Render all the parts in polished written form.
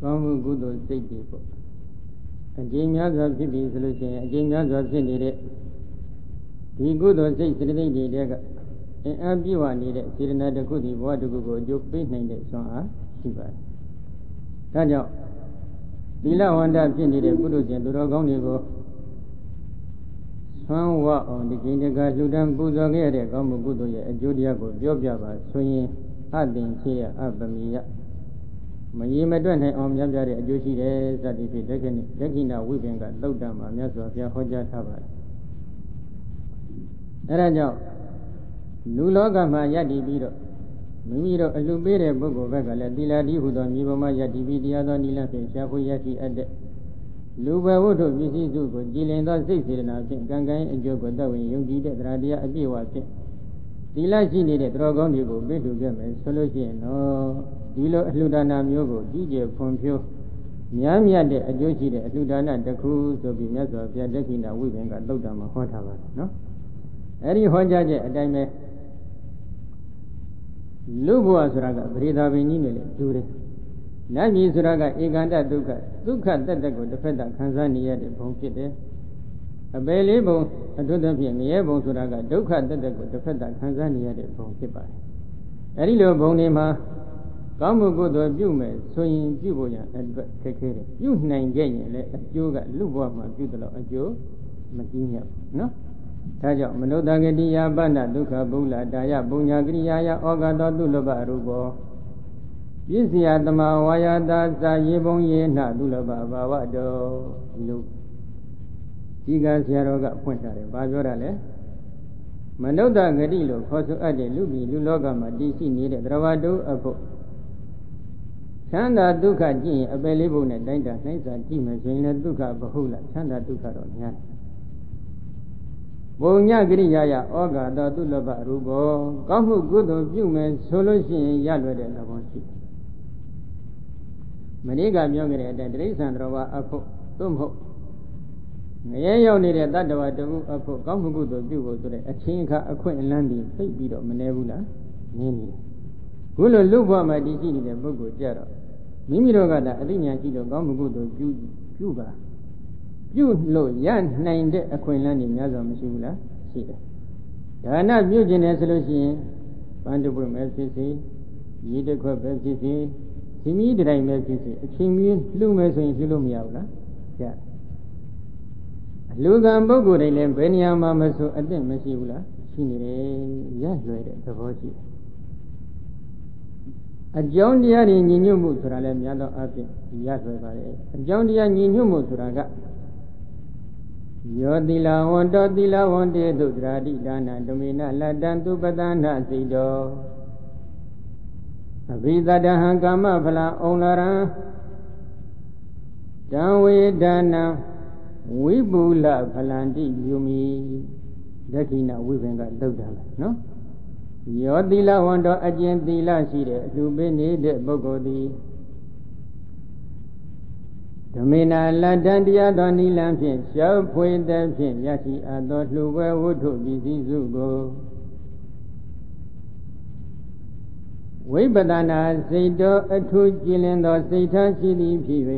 ကောင်းမှုကုသိုလ်စိတ်တွေပေါ့အကျဉ်းများစွာဖြစ်ပြီးဆိုလို့ရှိရင်အကျဉ်းများစွာဖြစ်နေတဲ့ဒီကုသိုလ်စိတ်စေတသိက်တွေကအင်အားပြည့်ဝနေတဲ့စေတနာတစ်ခုဒီဘဝတစ်ခုကိုအကျိုးပေးနိုင်တဲ့စွမ်းအားရှိပါတယ်။ဒါကြောင့်သီလဝန္တဖြစ်နေတဲ့ပုထုဇဉ်သူတော်ကောင်းတွေကိုဆွမ်းဝအောင်ဒီကိန်းတကာလှူဒန်းပူဇော်ခဲ့ရတဲ့ကောင်းမှုကုသိုလ်ရဲ့အကျိုးတရားကိုပြောပြပါဆိုရင်အသင်ချေရအပမီယမရေမတွက်နိုင်အောင်များပြားတဲ့အကျိုးရှိတယ်စသည်ဖြင့်ဒက္ခိဏဝိပင်ကသုတ်တံမှာမြတ်စွာဘုရားဟောကြားထားပါတယ်အဲဒါကြောင့်လူလောကမှာယက်တည်ပြီးတော့မိမိတို့အလှပေးတဲ့ပုဂ္ဂိုလ်ဘက်ကလည်းသီလတိဟုသောမြေပေါ်မှာယက်တည်ပြီးတရားသောနိလဖြင့်ရှားဖွေရရှိအပ်တဲ့လူဘဝတ္ထုပစ္စည်းစုကိုကြည်လင်သောစိတ်စေတနာဖြင့်ကံကံအကျိုးကိုတတ်ဝင်ယုံကြည်တဲ့တရားတရားအပြည့်အဝဖြင့်သီလရှိနေတဲ့တော်ကောင်းတွေကိုပေးလှူခဲ့မယ်ဆိုလို့ရှိရင်တော့ဒီလိုအလှဒါနမျိုးကိုကြီးကျယ်ဖွံ့ဖြိုးများမြတ်တဲ့အကျိုးရှိတဲ့အလှဒါနတစ်ခုဆိုပြီးမြတ်စွာဘုရားဒက္ခိဏဝိပင်ကသုတ်တံမှာဟောထားပါတယ်နော်အဲဒီဟောကြားချက်အတိုင်းပဲလူဘဝဆိုတာကပရိဒါပင်ကြီးနဲ့လည်းတူတယ်နတ်ပြည်ဆိုတာကဧကန္တဒုက္ခတက်တက်ကိုတစ်ဖက်သက်ခံစားနေရတဲ့ဘုံဖြစ်တယ်အပေလေးဘုံအထွတ်အဖြစ်ငရဲဘုံဆိုတာကဒုက္ခတက်တက်ကိုတစ်ဖက်သက်ခံစားနေရတဲ့ဘုံဖြစ်ပါတယ်အဲဒီလိုဘုံတွေမှာကောင်းမှုကုသိုလ်ပြုမယ်ဆိုရင်ပြုဖို့ရအတွက်ခက်ခဲတယ်ပြုနိုင်ခဲ့ရင်လည်းအကျိုးကလူဘဝမှာပြုသလောက်အကျိုးမကြီးမြတ်ဘူးနော်ဒါကြောင့်မနုဿဂတိယပဏ္ဏဒုက္ခဗုလတာယပုညကရိယာယဩဃတောသုလဘရူပောပစ္စယသမဝါယတာသာယေဘုံယေနသုလဘဘာဝတောဒီလိုဒီကဆရာတော်ကဖွင့်ထားတယ်ဘာပြောတာလဲမနုဿဂတိလို့ခေါ်ဆိုအပ်တဲ့လူပြည်လူလောကမှာတည်ရှိနေတဲ့သရဝတုအဖို့ချမ်းသာဒုက္ခကြည့်ရင်အပယ်လေးဘုံနဲ့တိုင်းတာနှိမ့်စာကြည့်မယ်ဆိုရင်လည်းဒုက္ခဘဟုလချမ်းသာဒုက္ခတော့များတယ်ဘုံညကရိယာယဩဃတောသုလဘရူပောကောင်းမှုကုသိုလ်ပြုမယ်ဆိုလို့ရှိရင်ရလွယ်တဲ့သဘောရှိမနေ့ကပြောခဲ့တဲ့အတိုင်းတိရစ္ဆာန်တော်ဘာအဖို့သို့မဟုတ်ငရဲရောက်နေတဲ့တတ္တဝါတူအဖို့ကောင်းမှုကုသိုလ်ပြုဖို့ဆိုတဲ့အချင်းအခါအခွင့်အလမ်းတွေသိပြီးတော့မနေဘူးလားနင်းနေတယ်ခုလိုလူဘဝမှာတည်ရှိနေတဲ့ပုဂ္ဂိုလ်ကြတော့မိမိတို့ကသာအသိဉာဏ်ရှိလို့ကောင်းမှုကုသိုလ်ပြုပါပြုလို့ရနိုင်တဲ့အခွင့်အလမ်းတွေများစွာမရှိဘူးလားရှိတယ်ဒါနပြုခြင်းနဲ့ဆိုလို့ရှိရင်ပန်းတပွင့်ပဲဖြစ်စေရည်တစ်ခွက်ပဲဖြစ်စေဒီမီးတိုင်းပဲဖြစ်စေအချိန်မီလှုပ်မယ်ဆိုရင်လှုပ်လို့မရဘူးလားကြအလူကံပုဂ္ဂိုလ်တွေလည်းဘယ်နေရာမှာမဆိုအသင့်မရှိဘူးလားရှိနေတယ်ရလွယ်တဲ့သဘောရှိတယ်အကြောင်းတရားတွေညီညွတ်မှုဆိုတာလည်းများသောအားဖြင့်ရလွယ်ပါတယ်အကြောင်းတရားညီညွတ်မှုဆိုတာကယောတိလာဝန္တောတိလာဝန္တေသုဒရာတိဒါနဓမေနလတ္တံသူပတနာစိတောအဘိသတဟံကာမဖလံဩလရံတံဝေဒါနံဝိပုလဖလံတိယူမိဒက္ခိဏဝိပင်ကသုတ်တံနော်ယောတိလာဝန္တောအကျင့်သီလရှိတဲ့အလှပေးနေတဲ့ပုဂ္ဂိုလ်သည်ဓမေနာလတ္တံတရားတော်နိလံဖြင့်ရှောက်ဖွေတဲ့ဖြင့်ရရှိအပ်သောလှူပွဲဝတ္ထုပစ္စည်းစုကိုဝိပဒနာစိတ်တော်အထူးကြည်လင်သောစိတ်ထားရှိသည်ဖြစ်၍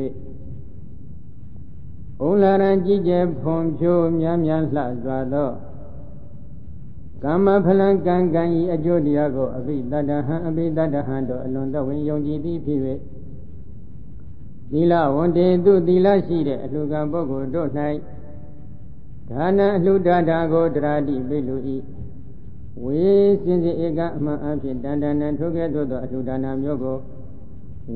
ဩလာရန်ကြည်ကျယ်ဖွံ့ဖြိုးများများလှစွာသောကာမဖလံကံကံဤအကျိုးတရားကိုအဘိတတဟံတို့အလွန်တော်ဝင်ယုံကြည်သည်ဖြစ်၍သီလဝန္တေသူသီလရှိတဲ့အလှကံပုဂ္ဂိုလ်တို့၌ဒါနအလှဒါတာကိုတရာတိပိလူဤဝေစင်စစ်ဧကအမှန်အဖြစ်တန်တန်နဲ့ထိုကဲ့သို့သောအလှဒါနမျိုးကို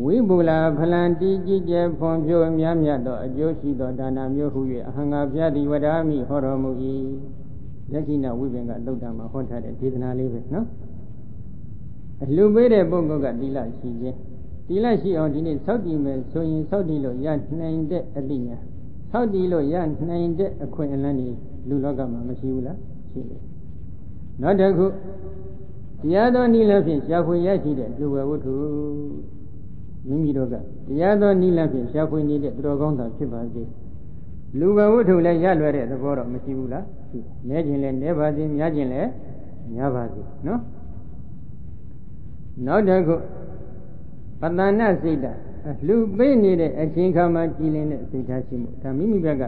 ဝိပုလာဖလံတိကြည်ကျယ်ဖွံ့ဖြိုးများမြတ်သောအကျိုးရှိသောဒါနမျိုးဟု၍အဟံငါပြတိဝဒာမိဟောတော်မူ၏ဒက္ခိဏဝိပင်ကသုတ်တံမှာဟောထားတဲ့ဒေသနာလေးပဲနော်အလှပေးတဲ့ပုဂ္ဂိုလ်ကသီလရှိခြင်းသီလရှိအောင်ဒီနေ့စောင့်တည်မယ်ဆိုရင်စောင့်တည်လို့ရနိုင်တဲ့အသိဉာဏ်စောင့်တည်လို့ရနိုင်တဲ့အခွင့်အလမ်းတွေလူလောကမှာမရှိဘူးလားရှိတယ်နောက်တစ်ခုတရားတော်နိလဖြင့်ရှားဖွေရရှိတဲ့လူဝဝတ္ထုမိမိတို့ကတရားတော်နိလဖြင့်ရှားဖွေနေတဲ့သူတော်ကောင်းသာဖြစ်ပါစေလူဝဝတ္ထုလည်းရလွယ်တဲ့သဘောတော့မရှိဘူးလားရှိတယ်နည်းခြင်းလည်းနည်းပါစေများခြင်းလည်းများပါစေနော်နောက်တစ်ခုပတ္တနာစိတ် လူပေးနေတဲ့အချိန်ခါမှာကြည်လင်တဲ့စိတ်ထားရှိမှုဒါမိမိဘက်က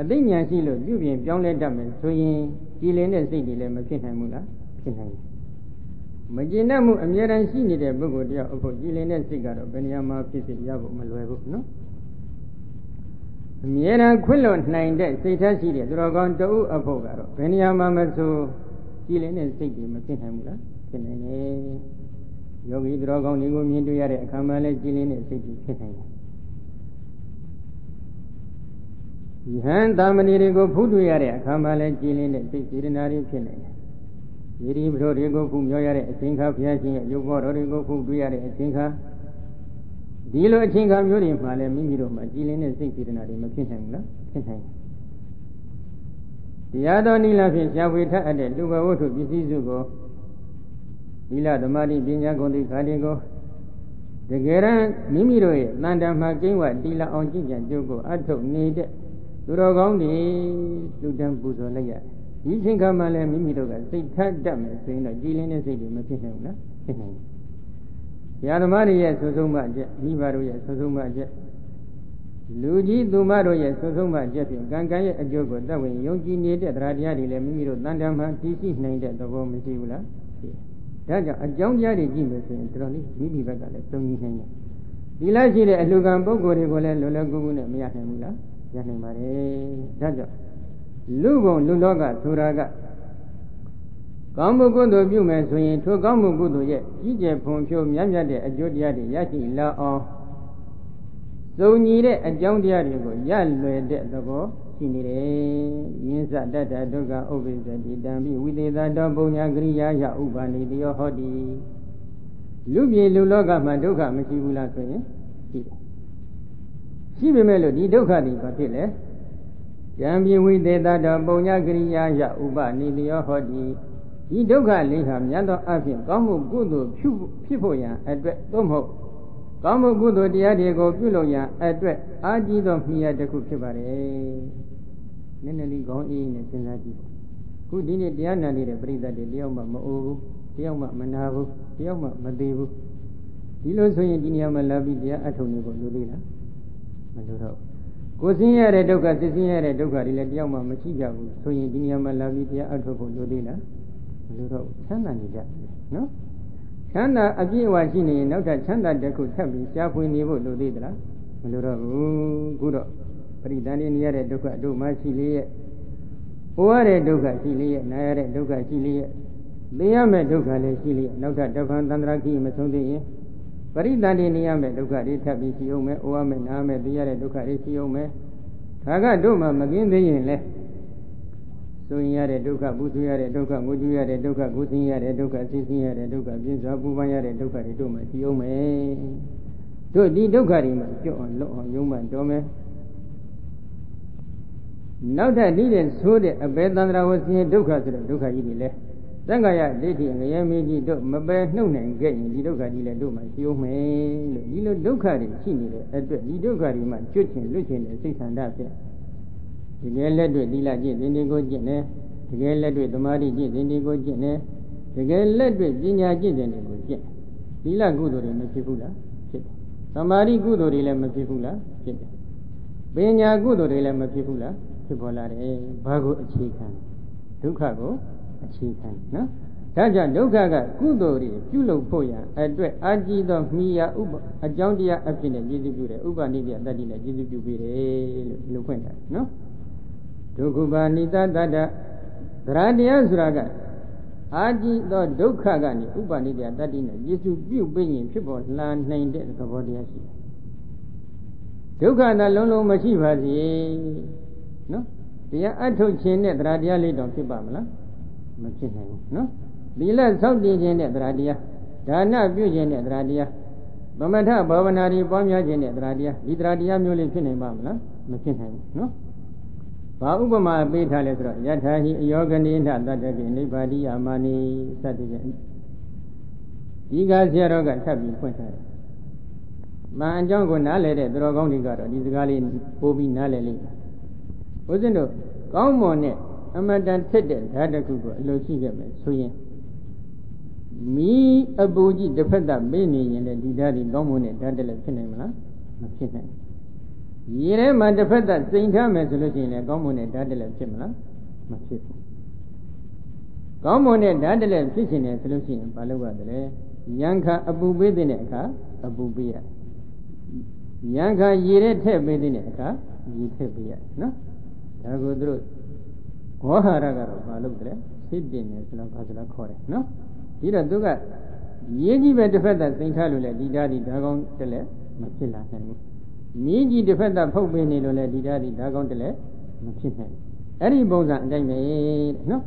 အသိဉာဏ်ရှိလို့ပြုပြင်ပြောင်းလဲတတ်မယ်ဆိုရင်ကြည်လင်တဲ့စိတ်တွေလည်းမဖြစ်နိုင်ဘူးလားဖြစ်နိုင်တယ်မကျင်တတ်မှုအမြဲတမ်းရှိနေတဲ့ပုဂ္ဂိုလ်တယောက်အခုကြည်လင်တဲ့စိတ်ကတော့ဘယ်နေရာမှာဖြစ်ဖြစ်ရဖို့မလွယ်ဘူးနော်အမြဲတမ်းခွင့်လွတ်နိုင်တဲ့စိတ်ထားရှိတဲ့သူတော်ကောင်းတဦးအဖို့ကတော့ဘယ်နေရာမှာမဆိုကြည်လင်တဲ့စိတ်တွေမဖြစ်နိုင်ဘူးလားဖြစ်နိုင်တယ်ယောဂီသူတော်ကောင်းတွေကိုမြင်တွေ့ရတဲ့အခါမှာလည်းကြည်လင်တဲ့စိတ်တွေဖြစ်နိုင်တယ်ယဟန်သာမဏေတွေကိုဖူးတွေ့ရတဲ့အခါမှာလည်းကြည်လင်တဲ့စိတ်စေတနာတွေဖြစ်နိုင်တယ်ယေရီဘုရောတွေကိုဖူးမြောရတဲ့အချိန်ခါဘုရားရှင်ရဲ့ရုပ်ဘောတော်တွေကိုဖူးတွေ့ရတဲ့အချိန်ခါဒီလိုအချိန်ခါမျိုးတွေမှာလည်းမိမိတို့မှာကြည်လင်တဲ့စိတ်စေတနာတွေမဖြစ်နိုင်ဘူးလားဖြစ်နိုင်တယ်တရားတော်နိလဖြင့်ရှားဖွေထအပ်တဲ့လူဘဝတ္ထုပစ္စည်းစုကိုသီလသမာဓိပညာဂုဏ်သိက္ခာတွေကိုတကယ်တမ်းမိမိတို့ရဲ့တန်တမ်းမှာကိန်းဝတီလာအောင်ကြည်ကြံကြုတ်ကိုအထုတ်နေတဲ့သူတော်ကောင်းတွေလူတန်းပူဇော်လိုက်ရတယ်ဒီချိန်ခါမှလည်းမိမိတို့ကစိတ်ထက်တတ်မယ်ဆိုရင်တော့ကြည်လင်တဲ့စိတ်တွေမဖြစ်နိုင်ဘူးလားဖြစ်နိုင်တယ်ဆရာသမားတွေရဲ့ဆွဆုံးမအကျက်မိဘတို့ရဲ့ဆွဆုံးမအကျက်လူကြီးသူမတို့ရဲ့ဆွဆုံးမအကျက်ဖြင့်ကံကံရဲ့အကျိုးကိုသက်ဝင်ယုံကြည်နေတဲ့တရားတရားတွေလည်းမိမိတို့တန်တမ်းမှာတည်ရှိနိုင်တဲ့သဘောမရှိဘူးလားဒါကြောင့်အကြောင်းတရားတွေကြည့်မယ်ဆိုရင်တော်တော်လေးမိမိဘက်ကလည်းသုံးကြီးနိုင်တယ်ဒီလိုက်ရှိတဲ့အလှူခံပုဂ္ဂိုလ်တွေကိုလည်းလွယ်လွယ်ကူကူနဲ့မရနိုင်ဘူးလားရနိုင်ပါတယ်ဒါကြောင့်လူဘုံလူလောကဆိုတာကကောင်းမှုကုသိုလ်ပြုမယ်ဆိုရင်ထိုကောင်းမှုကုသိုလ်ရဲ့ကြီးကျယ်ဖွံ့ဖြိုးမြတ်မြတ်တဲ့အကျိုးတရားတွေရရှိလာအောင်စုံညီတဲ့အကြောင်းတရားတွေကိုရလွယ်တဲ့သဘောရှိနေတယ်ယင်းစတတ္တဒုက္ခဥပ္ပိသတိတံပိဝိသေသတောပုညကရိယာယဥပါနေတိယောဟောတိလူပြည်လူလောကမှာဒုက္ခမရှိဘူးလားဆိုရင်ရှိတယ်ရှိပေမဲ့လို့ဒီဒုက္ခတွေဘာဖြစ်လဲယံပိဝိသေသတောပုညကရိယာယဥပနေတိယောဟောတိဒီဒုက္ခလေးဟာမြတ်သောအဖြစ်ကောင်းမှုကုသိုလ်ဖြစ်ဖို့ရန်အတွက်သို့မဟုတ်ကောင်းမှုကုသိုလ်တရားတွေကိုပြုလုပ်ရန်အတွက်အာကြီးသောမြတ်တစ်ခုဖြစ်ပါတယ်။နည်းနည်းလေးခေါင်းအေးနဲ့စဉ်းစားကြည့်။ခုဒီနေ့တရားနာနေတဲ့ပရိသတ်တွေတယောက်မှမအိုးဘူး၊တယောက်မှမနာဘူး၊တယောက်မှမသေးဘူး။ဒီလိုဆိုရင်ဒီနေရာမှာလာပြီးတရားအထုတ်နေဖို့လိုသေးလား။မလိုတော့ဘူး။ကိုယ်ဆင်းရဲတဲ့ဒုက္ခ၊သိဆင်းရဲတဲ့ဒုက္ခတွေလည်းတယောက်မှမရှိကြဘူး။ဆိုရင်ဒီနေရာမှာလာပြီးတရားအထုတ်ဖို့လိုသေးလား။မလိုတော့ဘူး။ချမ်းသာနေကြတယ်နော်။ချမ်းသာအပြည့်အဝရှိနေရင်နောက်ထပ်ချမ်းသာတစ်ခုထပ်ပြီးရှားဖွေနေဖို့လိုသေးသလားမလိုတော့ဘူးခုတော့ပရိသန္တိနေရတဲ့ဒုက္ခတို့မှရှိလေရဲ့ဟိုရတဲ့ဒုက္ခရှိလေရဲ့နာရတဲ့ဒုက္ခရှိလေရဲ့သိရမယ့်ဒုက္ခလည်းရှိလေရဲ့နောက်ထပ်တဖန်သန္တရာခိမဆုံးသေးရင်ပရိသန္တိနေရမယ့်ဒုက္ခတွေထပ်ပြီးရှိအောင်မယ်ဟိုရမယ့်နာမယ့်သိရတဲ့ဒုက္ခတွေရှိအောင်မယ်ဒါကတို့မှမကင်းသေးရင်လဲဆိုရင်ရတဲ့ဒုက္ခပူဆွေးရတဲ့ဒုက္ခငိုကြွေးရတဲ့ဒုက္ခကိုယ်ဆင်းရတဲ့ဒုက္ခသိဆင်းရတဲ့ဒုက္ခပြင်းစွာပူပန်ရတဲ့ဒုက္ခတွေတို့မှရှိအောင်မယ်တို့ဒီဒုက္ခတွေမှကြော့အောင်လွတ်အောင်ယုံမှတော်မယ်နောက်ထပ်ဒီတဲ့ဆိုးတဲ့အပေသန္တရာဝဆင်းရဲဒုက္ခဆိုတဲ့ဒုက္ခကြီးတွေလဲသံဃာယဒိဋ္ဌိငရဲမင်းကြီးတို့မပယ်နှုတ်နိုင်ခဲ့ရင်ဒီဒုက္ခကြီးလဲတို့မှရှိအောင်မယ်လို့ဒီလိုဒုက္ခတွေရှိနေတဲ့အတွက်ဒီဒုက္ခတွေမှကျွတ်ချင်လွတ်ချင်တဲ့စိတ်ဆန္ဒဖြစ်တကယ်လက်တွေ့သီလကျင့်သင်္ဍေကိုကျင့်တယ်တကယ်လက်တွေ့သမာဓိကျင့်သင်္ဍေကိုကျင့်တယ်တကယ်လက်တွေ့ပညာကျင့်သင်္ဍေကိုကျင့်သီလကုသိုလ်တွေမဖြစ်ဘူးလားဖြစ်တယ်သမာဓိကုသိုလ်တွေလည်းမဖြစ်ဘူးလားဖြစ်တယ်ပညာကုသိုလ်တွေလည်းမဖြစ်ဘူးလားဖြစ်ပေါ်လာတယ်ဘာကိုအခြေခံဒုက္ခကိုအခြေခံနော်ဒါကြောင့်ဒုက္ခကကုသိုလ်တွေပြုလုပ်ဖို့ရန်အတွက်အာကြီးသောမိယာအကြောင်းတရားအဖြစ်နဲ့ကျေးဇူးပြုတယ်ဥပနိဒိယတတ္တိနဲ့ကျေးဇူးပြုပေးတယ်လို့ဒီလိုဖွင့်ထားတယ်နော်ဒုက္ခပါဏိတတ္တသရတရားဆိုတာကအာကြီးသောဒုက္ခကနေဥပနိဒယတတ္တိနဲ့ယေရှုပြုပြီးရင်ဖြစ်ပေါ်လာနိုင်တဲ့သဘောတရားရှိတယ်ဒုက္ခသာလုံးလုံးမရှိပါစေနော်တရားအထုတ်ခြင်းနဲ့တရားတရားလေးတော့ဖြစ်ပါမလားမဖြစ်နိုင်ဘူးနော်သီလစောင့်တည်ခြင်းနဲ့တရားတရားဒါနပြုခြင်းနဲ့တရားတရားသမထဘာဝနာတွေပွားများခြင်းနဲ့တရားတရားဒီတရားတရားမျိုးလေးဖြစ်နိုင်ပါမလားမဖြစ်နိုင်ဘူးနော်ဘာဥပမာပေးထားလဲဆိုတော့ယထာဟိအယောဂနိဋ္ဌတတ္တကိနိဗ္ဗာတိယမာနိစသည်ဖြင့်ဒီကဆရာတော်ကထပ်ပြီးဖွင့်ထားတယ်။မှန်အကြောင်းကိုနားလည်တဲ့သူတော်ကောင်းတွေကတော့ဒီစကားလေးပို့ပြီးနားလည်လိမ့်မယ်။ဘုဇင်းတို့ကောင်းမွန်တဲ့အမတန်ထက်တဲ့ဓာတ်တစ်ခုကိုအလိုရှိခဲ့မယ်ဆိုရင် Mi abuji defetta bene in the Didadi Gomune Dadel Cinema, Machine. Yere ma defetta Saint Thomas solution a Gomune Dadel Cimla, Machine. Gomune Dadel fishing a solution, Palawa, Yanka Abu Bedineka, Abu Bia. Yanka Yere Te Bedineka, Yitebia, no? Tago Goharaga, Palukre, Sidin is Lavazla Kore, no? Dida Duga Yeji defender Saint Halula, Didadi Dagon Tele, Machilla, Miji defender Pope Benilole, Didadi Dagon Tele, Machilla. Any bones are they made, no?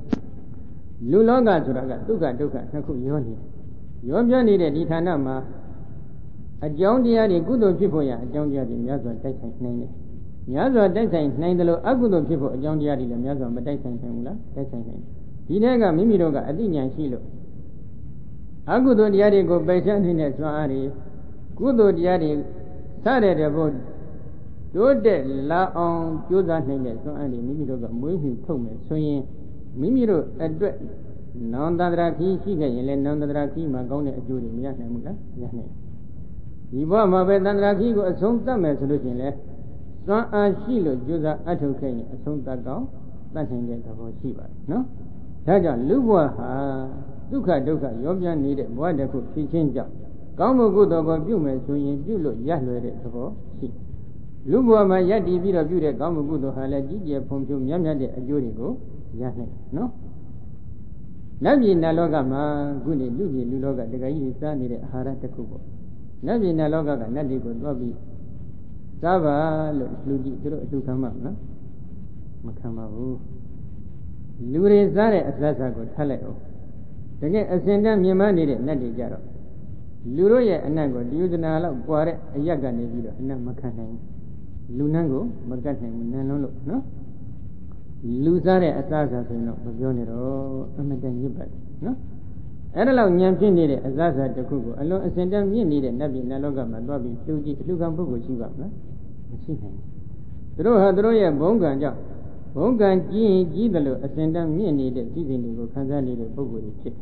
Lulonga Zuraga, Duka, Naku Yoni. Yon needed Itanama. A John Diadi, good old people, John Diadi, Yazoo, Texas name. Yazoo, Texas name, the low, a good old people, John Diadi, Yazoo, but Texas name. Dinaga, Mimiroga, Adinia Shilo. Agudo Diari go Bajan in a Swari, Gudo Diari, Sade about Dode La on Joda Nene, so and Mimiroga, moving Tome, swinging Mimiro address Nandadraki, she can Nandadraki, Magone, Judy, Yahamula, Yane. Iba Mabedandraki go a song time solution left. So and Shilo, Joda Atoke, a song that go, nothing get about Shiva, no? Taja Luwa. Duka, Yobian needed wonderful teaching job. Gamu good over Bume, so you look Yahweh for she. Lubua my yadi villa beauty, Gamu good Hala Gigi, Pompio, Yamia de Ajurigo, Yahne, no? Nabi Nalogama, Guni, Lugi, Luloga, the Gai needed Haratakubo. Nabi Naloga, Nadigo, Lobby, Sava, Lugi, to come up, no? Makamabu. Lure Zare, Azago, Taleo. Again, a sendam Yamani, Nadi Jaro. Luroya and Nango, Dudana, Guare, a Yagani, Namakane. Lunango, Magatane, Nanolo, no? Luzare, Azaza, no, Yonero, Amadan Yubat, no? Adalo Yampi needed Azaza de Kugo, alone a sendam you needed Nabi Naloga, Madobi, Lugi, Lugambo, Shiva, no? Machine. Throw her Droya Bonga, Bongan G. Gidalo, a sendam you needed, Gizingo, Kanzani, Bogu, chip.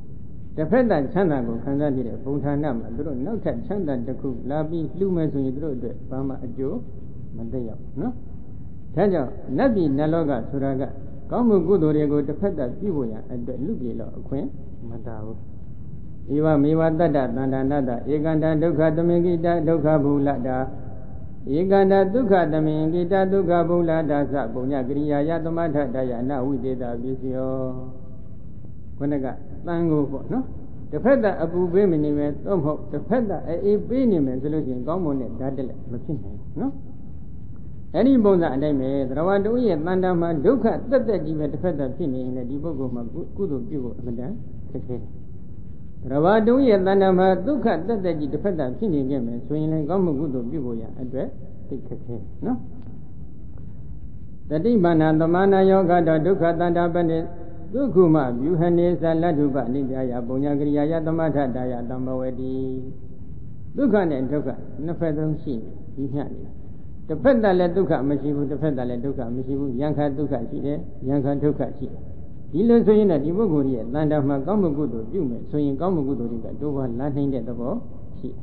The fact that Chana go Kanzani, Bontanam, no cat Chanda de Cook, Labi, Lumas, when you draw the Bama Joe, Mandaya, no? Taja, Nabi Naloga, Suraga, Kamu Gudorego, the fact that Pivoya, and the Lugila, Queen, Madao. Iwa Miwa Dada, Nanda, Eganda, Duka, Domingida, Duka Bulada, Eganda, Duka, Domingida, Duka Bulada, Zabonia, Gria, Yatomata, Diana, we did a visio. When I got Tango, no? The fact that Abu Bimini, the fact that a Benim solution, Gomon, Dadel, Machine, no? Any bones that they made, Rawadu, and Mandama, Duka, that you had the fact that Pini in the Dibogo, Kudu, Jugo, Madan, Kake. Rawadu, and Mandama, Duka, that you defend that Pini game, swinging Gomu Gudu, Jugoya, address, Kake, no? The Dimana, the Mana Yoga, the Duka, Danda Bandit. Dukuma, Buhanes and Laduba, Nidia, Bonyagria, the Mata, Daya, Damawedi. Dukan and Duka, no further she, he had it. The Pendala Duka, Mashibu, the Pendala Duka, Mashibu, Yanka Duka, she, Yanka Duka, she. He learns so in a Dibuguria, land of Magamugudu, Jume, so in Gamugudu, Duba, Latin at the ball, she.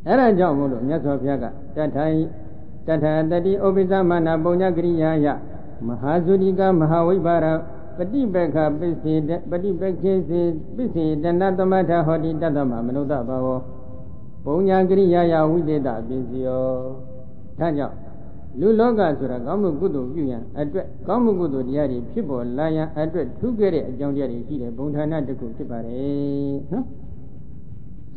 Era Jamulo, Yaso Yaga, Tata, Daddy Obizamana, Bonyagria, Mahazuriga, Mahawibara. Badibeka busy, busy, then not the matter how did Dadama, Manoda Bao. Bonyagri Yaya, we did that busy. Tanya Luloga Suragamu Gudu, address Gamugudu, Diari, people, Laya, address two get it, John Diari, Bontana de Kutipare.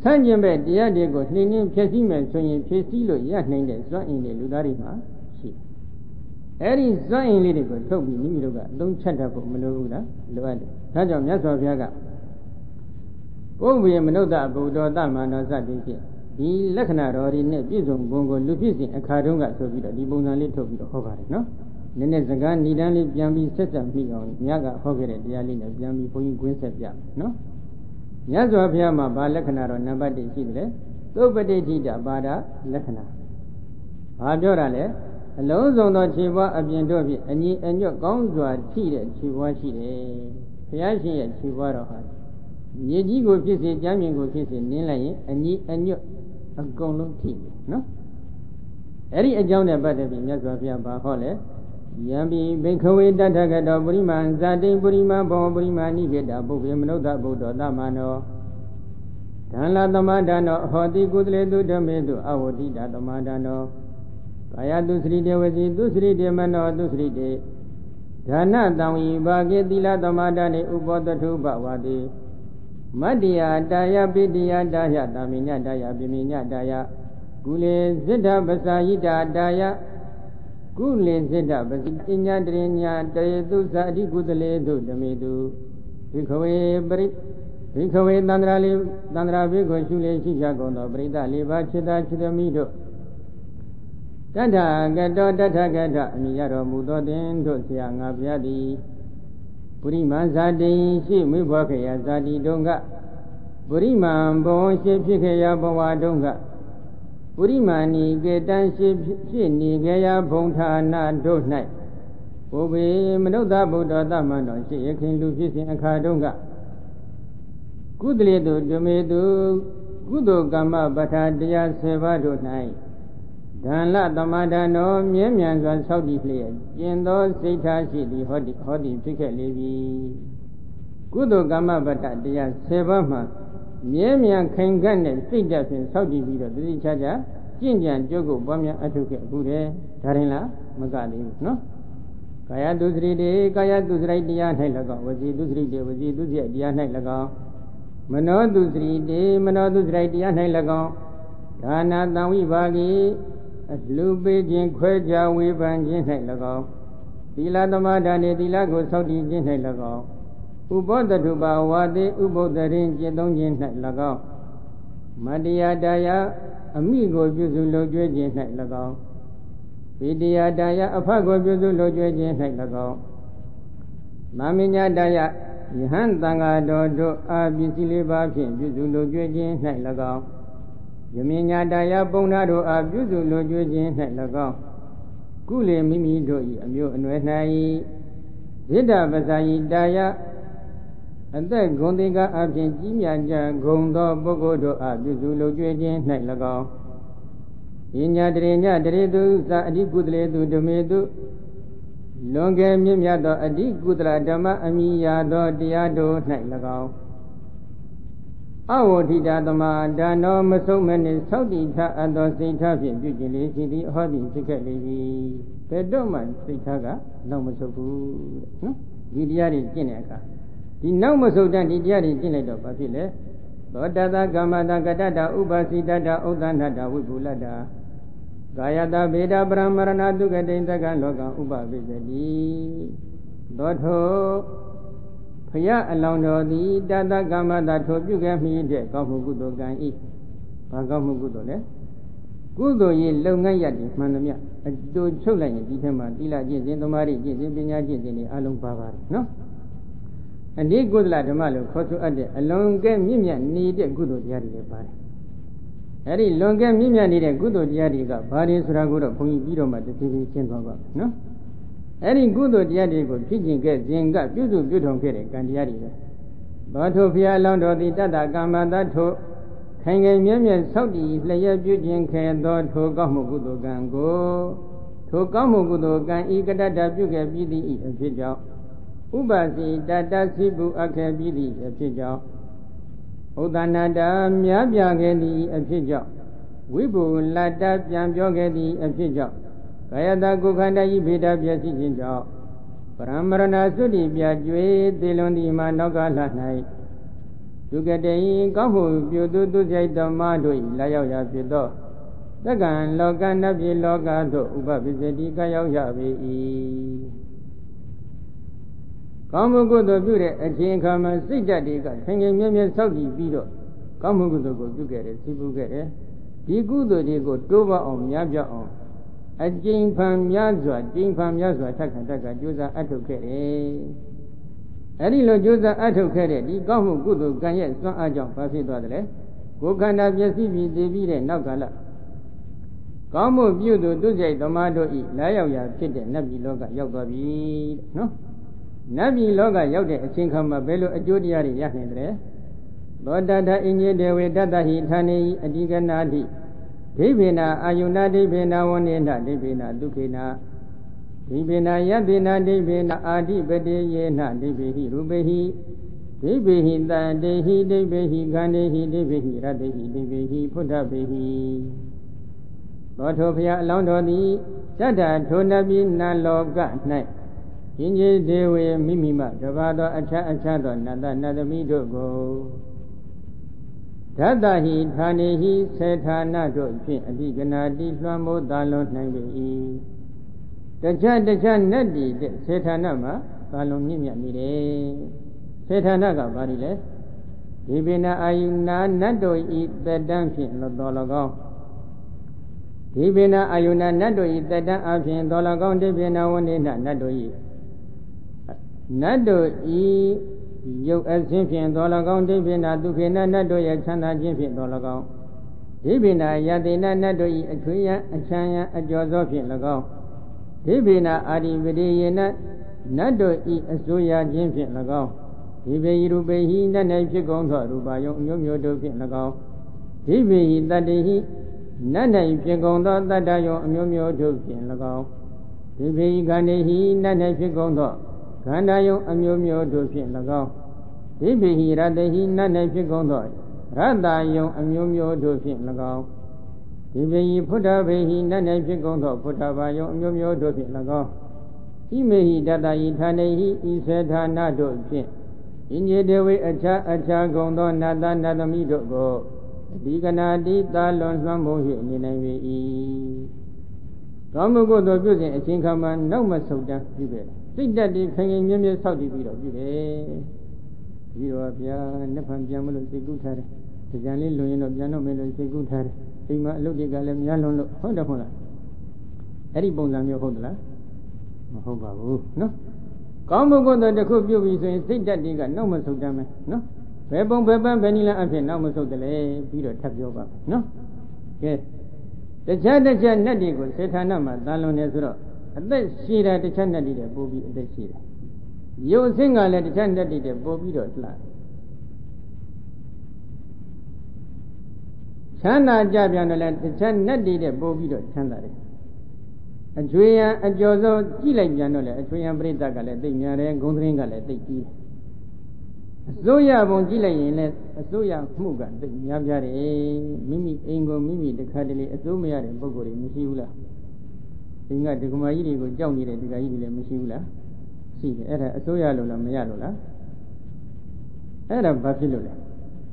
Sanjambe, Diadigo, Ninium Chesimen, swinging Chesilo, Yasning, so in the Ludarima. Eri Zain Lidigo, Toby, Nimiruga, don't chat up Maluda, Luad, Tajam Yasoviaga. Oh, we know that Budo Dama Zadi. He Lakana or in a Bizum, Bongo, Lupisi, and Karunga, so we the Bona little bit of Hogar, no? Nenezagan, Nidani, Biambi, Seta, Migon, Yaga, Hogar, Dialina, Biambi, Point, Gwinsep, no? Yasoviama, Balakana or Nabadi Sidre, nobody did a Bada, Lakana. Adorale. Alone on the Chiva of Yandovi, and your gowns were cheated, she was cheated. Piashi and Chivara. မြေကြီးကိုဖြစ်စေကြမ်းပြင်ကိုဖြစ်စေနင်းလိုက်ရင်အညီအညွတ်အကုန်လုံးထိတယ်နော်အဲ့ဒီအကြောင်းနဲ့ပတ်သက်ပြီးမြတ်စွာဘုရားဘာဟောလဲယံပိဘိခဝေတတ္ထကတောပုရိမံဇာတိပုရိမဘောပုရိမနိကေတပုဗ္ဗေမနုဿဗုဒ္ဓသမနောဒန္လသမဒါနောအဟောတိကုသလေတုဓမေတုအဝတိတသမဒါနောကာယတုစရိတေဝစီတုစရိတေမနောတုစရိတေဒါနတံဝိဘာကေသီလသမဒါနေဥပောတထုပဝတိမတ္တယတာယပိတယတာယတာမိညတာယပိမိညတာယကုလေစိတ္တပစာယိတာတာယကုလေစိတ္တပစိညတရိညာတေတုသအဓိကုသလေတုဓမေတုဘိခဝေပရိဘိခဝေသန္တရာလေးသန္တရာဘိကိုရှုလေရှိကြကုန်သောပရိသလေးပါးခြေသာခြေသမီးတို့တထကတောတထကထအမိရတော်မူသောတင်တို့ဆရာငါဘုရားသည်ပုရိမဇာတိရှိမွေးဖွားခဲ့ရာဇာတိတုံကပုရိမံဘဝရှိဖြစ်ခဲ့ရာဘဝတုံကပုရိမာဏီကေတံရှိဖြစ်နေကြရာဘုံဌာနတို့၌ဘုဗေမနုဿဗုဒ္ဓသမန္တောရှိရခင်လူဖြစ်စဉ်အခါတုံးကကုသလေတုဓမေတုကုသိုလ်ကမ္မပဋ္ဌာတရား10ပါးတို့၌ဒန္လသမဒါနောမြဲမြံစွာဆောက်တည်လျက်ကျင့်သောစိတ်ထားရှိသည်ဟောသည်ဖြစ်ခဲ့လေပြီကုသိုလ်ကမ္မပဋ္ဌာတရား10ပါးမှာမြဲမြံခိုင်ခန့်တဲ့စိတ်ဓာတ်ဖြင့်ဆောက်တည်ပြီးတော့တတိချာချာကျင့်ကြံကြိုးကိုပွားများအထုခဲ့အခုတည်းဒါရင်လားမကသေးဘူးနော်ကာယတုစရိတေကာယတုစရိတရား၌၎င်းဝစီတုစရိတေဝစီတုစရိတရား၌၎င်းမနောတုစရိတေမနောတုစရိတရား၌၎င်းဒါနာတံဝိဘာဂိအလှပေးခြင်းခွဲခြားဝေဖန်ခြင်း၌၎င်းသီလသမဒါနေသီလကိုဆောက်တည်ခြင်း၌၎င်းဥပောတတုပဝါတိဥပုဒ္ဒရင်ကျင့်သုံးခြင်း၌၎င်းမတ္တယာတာယအမိကိုပြုစုလုပ်ကျွေးခြင်း၌၎င်းဝိတယာတာယအဖကိုပြုစုလုပ်ကျွေးခြင်း၌၎င်းသာမညတာယယဟန်တန်ဃာတော်တို့အာပစ္စည်းလေးပါးဖြင့်ပြုစုလုပ်ကျွေးခြင်း၌၎င်းယမင်ညာတာယပုံနာတို့အာပြုစုလုပ်ကျွေးခြင်း၌၎င်းကုလေမိမိတို့၏အမျိုးအနွယ်၌ဇိတ္တပဇာယိတာယအသက်ဂုဏ်သင်္ကာအပြင်ကြီးမြတ်ကြဂုံသောပုဂ္ဂိုလ်တို့အားပြုစုလုပ်ကျွေးခြင်း၌၎င်းပညာတရိညတရိတုသအဓိကုသလေတုဓမေတုလွန်ကဲမြင့်မြတ်သောအဓိကုသလဓမ္မအမိယာသောတရားတို့၌၎င်းအဝဋ္ဌိတသမဒါနောမဆုံးမနှင့်သောက်တည်ထအပ်သောစိတ်ထားဖြင့်ပြုကျင်လေရှိသည်အဟောသည်ဖြစ်ခဲ့လေပြီဘယ်တော့မှစိတ်ထားကနောက်မဆုတ်ဘူးနော်ဒီတရားတွေကျင့်တဲ့အခါဒီနောက်မဆုတ်တဲ့ဒီတရားတွေကျင့်လိုက်တော့ဘာဖြစ်လဲသောတတကမ္မတကတတဥပစီတတဥဒ္ဒနာတဝိပုလတ္တကာယတဗေဒပရမရဏတုကတိတကံလောကဥပပိစတိသောထောဖယအလောင်းတော်သည်တတကမ္မတထိုပြုခဲ့မိတဲ့ကောင်းမှုကုသိုလ်ကံဤဘာကောင်းမှုကုသိုလ်လဲကုသိုလ်ရေးလုပ်ငန်းရပ်တွေမှန်သမျှအတူချုပ်လိုက်ရင်ဒီထက်မှသီလကျင့်စဉ်သမာဓိကျင့်စဉ်ပညာကျင့်စဉ်တွေအလုံးပါပါတယ်နော်အနိကုသလဓမ္မလို့ခေါ်ဆိုအပ်တဲ့အလွန်ကဲမြင့်မြတ်နေတဲ့ကုသိုလ်တရားတွေလည်းပါတယ်အဲ့ဒီလွန်ကဲမြင့်မြတ်နေတဲ့ကုသိုလ်တရားတွေကဘာတွေဆိုတာကိုတော့ဘုန်းကြီးပြီးတော့မှတစ်ဖြည်းဖြည်းရှင်းသွားပါမယ်နော်အဲ့ဒီကုသိုလ်တရားတွေကိုဖြစ်ကျင်ခဲ့ခြင်းကပြုစုပြုထုံခဲ့တဲ့ကံတရားတွေပဲသောထိုဘုရားအလောင်းတော်သည်တတ္တကမ္မတထိုခိုင်ခိုင်မြဲမြဲဆောက်တည်လျက်ပြုခြင်းခဲ့သောထိုကောင်းမှုကုသိုလ်ကံကိုထိုကောင်းမှုကုသိုလ်ကံဤကတ္တပြုခဲ့ပြီးသည့်အဖြစ်ကြောင့်ဥပစီတတသိပုအခေပြီးသည့်အဖြစ်ကြောင့်ဥဒ္ဒနာတများပြခဲ့သည့်အဖြစ်ကြောင့်ဝိပုလတ္တပြန်ပြောခဲ့သည့်အဖြစ်ကြောင့်ကာယတကုခန္ဓာဤဗေဒပြည့်စည်ခြင်းကြောင့်ပရမရဏသုတိပြကျွေသေလွန်သည်မှာနောက်ကလ၌ဒုက္ကတေကောင်းမှုပြုသူသူစိတ်တော်မတို့၏လာရောက်ရာဖြစ်သောတက္ကံလောကနတ်ပြည်လောကသို့ဥပပိစတိကရောက်ရပေ၏ကောင်းမှုကုသိုလ်ပြုတဲ့အချိန်အခါမှာစိတ်ဓာတ်တွေကခင်ခင်မြဲမြဲဆောက်တည်ပြီးတော့ကောင်းမှုကုသိုလ်ကိုပြုခဲ့တယ်သိပုခဲ့တယ်ဒီကုသိုလ်တွေကိုတိုးပွားအောင်များပြားအောင်အကျဉ်းဖန်များစွာကျဉ်းဖန်များစွာထက်ခါကြိုးစားအထုတ်ခဲ့တယ်အဲ့ဒီလိုကြိုးစားအထုတ်ခဲ့တဲ့ဒီကောင်းမှုကုသိုလ်ကံရဲ့စွမ်းအားကြောင့်ဘာဖြစ်သွားသလဲကိုယ်ခန္ဓာပျက်စီးပြီးတည်ပြီးတဲ့နောက်ကာလကောင်းမှုပြုသူသူစိတ်သမားတို့ဤလာရောက်ရာဖြစ်တဲ့နတ်ပြည်လောကရောက်သွားပြီတဲ့နော်နတ်ပြည်လောကရောက်တဲ့အချိန်ခါမှာဘယ်လိုအကျိုးတရားတွေရနိုင်တယ် သောတတအညေတေဝေတတဟိဌာနေအတိကနာတိဒိဗေနအာယုနာဒိဗေနဝနေနဒိဗေနဒုခေနဒိဗေနယတေနဒိဗေနအာတိပတိယေနဒိဗေဟိရူပေဟိဒိဗေဟိတတေဟိဒိဗေဟိခန္တေဟိဒိဗေဟိရတေဟိဒိဗေဟိဖုဒ္ဓပေဟိသောထိုဘုရားအလောင်းတော်သည်တတ္တထိုနဗိနလောက၌ယဉ်ကျေးဒေဝေမိမိမှတပါသောအခြားအခြားသောနတနတမိတို့ကိုဓတ္တဟိဌာနေဟိစေဌာနတို့ဖြင့်အဓိကနာတိလွှမ်းမိုးသာလွန်နိုင်ပေ၏တခြားနတ်တည်တဲ့စေဌာနမှာသာလွန်မြင့်မြတ်နေတယ်စေဌာနကဘာလို့လဲဒီပိနာအာယုနာနတ်တို့ဤသက်တမ်းဖြင့်တော်၎င်းဒီပိနာအာယုနာနတ်တို့ဤသက်တမ်းအဖြင့်တော်၎င်းဒီပိနာဝနေနနတ်တို့ဤရုပ်အခြင်းဖြင့်တော်၎င်းဒိဗေနဒုခေနနတ်တို့ရဲ့ချမ်းသာခြင်းဖြင့်တော်၎င်းဒိဗေနယတေနနတ်တို့၏အထွေယံအချမ်းယံအကျော်သောဖြင့်၎င်းဒိဗေနအာဒီပတိယေနနတ်တို့၏အစိုးရခြင်းဖြင့်၎င်းဒီပေယရူပေဟိနတ်၌ဖြစ်ကုန်သောရူပါယုံအမျိုးမျိုးတို့ဖြင့်၎င်းဒီပေဟိတတ္တိဟိနတ်၌ဖြစ်ကုန်သောတတ္တယုံအမျိုးမျိုးတို့ဖြင့်၎င်းဒီပေဟိခန္တေဟိနတ်၌ဖြစ်ကုန်သောခန္ဓာယုံအမျိုးမျိုးတို့ဖြင့်၎င်းဒိဗေဟိရတေဟိနတ်၌ဖြစ်ကုန်သောရတ္တယုံအမျိုးမျိုးတို့ဖြင့်၎င်းဒီပေဟိဖုဒ္ဓဘေဟိနတ်၌ဖြစ်ကုန်သောဖုဒ္ဓဘာယုံအမျိုးမျိုးတို့ဖြင့်၎င်းဣမေဟိတတ္တဟိဌာနေဟိဤစေဌာနတို့ဖြင့်ဣညေတေဝေအခြားကုန်သောနတနတမိတို့ကိုအဓိကနာတိသာလွန်လွှမ်းမိုး၍နေနိုင်ပေ၏ကောင်းမှုကိုယ်သို့ပြုစဉ်အချိန်ခါမှာနောက်မဆုတ်တမ်းပြုခဲ့စိတ်တက်တည်ခင်ခင်မြဲမြဲဆောက်တည်ပြီးတော့ပြုတယ်ပြီးတော့ဗျာနှစ်ဖန်ပြန်မလို့စိတ်ကူးထားတယ်ကြံလေးလွန်ရင်တော့ပြန်တော့မယ်လို့စိတ်ကူးထားတယ်အိမ်မှာအလုပ်တွေကလည်းများလွန်လို့ဟုတ်တယ်လားအဲ့ဒီပုံစံမျိုးဟုတ်သလားမဟုတ်ပါဘူးနော်ကောင်းမှုကိုယ်သို့တစ်ခုပြုပြီးဆိုရင်စိတ်တက်တည်ကနောက်မဆုတ်တမ်းမယ်နော်ဘယ်ပုံဘယ်ပန်းဘယ်နည်းလမ်းအဖြစ်နောက်မဆုတ်တယ်လေပြီးတော့ထပ်ပြောပါနော်ကဲတခြားနတ်တွေကိုစေဌာနမှာသာလွန်နေဆိုတော့အသက်ရှိတာတခြားနတ်တွေပို့ပြီးအသက်ရှိတယ်ရုပ်အဆင့်ကလည်းတခြားနတ်တွေပို့ပြီးတော့လှချမ်းသာကြပြန်တယ်လည်းတခြားနတ်တွေပို့ပြီးတော့ချမ်းသာတယ်အကျွေးရန်အကျော်ဆုံးကြည့်လိုက်ပြန်တော့လေအကျွေးရန်ပြိဿကလည်းသိများတယ်ဂုံသတင်းကလည်းသိကြီးတယ်အစိုးရဘုံကြည့်လိုက်ရင်လည်းအစိုးရမှုကသိများပြားတယ်မိမိအိမ်ကိုမိမိတခါတလေအစိုးမရတဲ့ပုဂ္ဂိုလ်တွေမရှိဘူးလားဒီကဒကမာကြီးတွေကိုကြောက်နေတဲ့ဒကာကြီးတွေလည်းမရှိဘူးလားရှိတယ်အဲ့ဒါအစိုးရလို့လားမရလို့လားအဲ့ဒါဘာဖြစ်လို့လဲ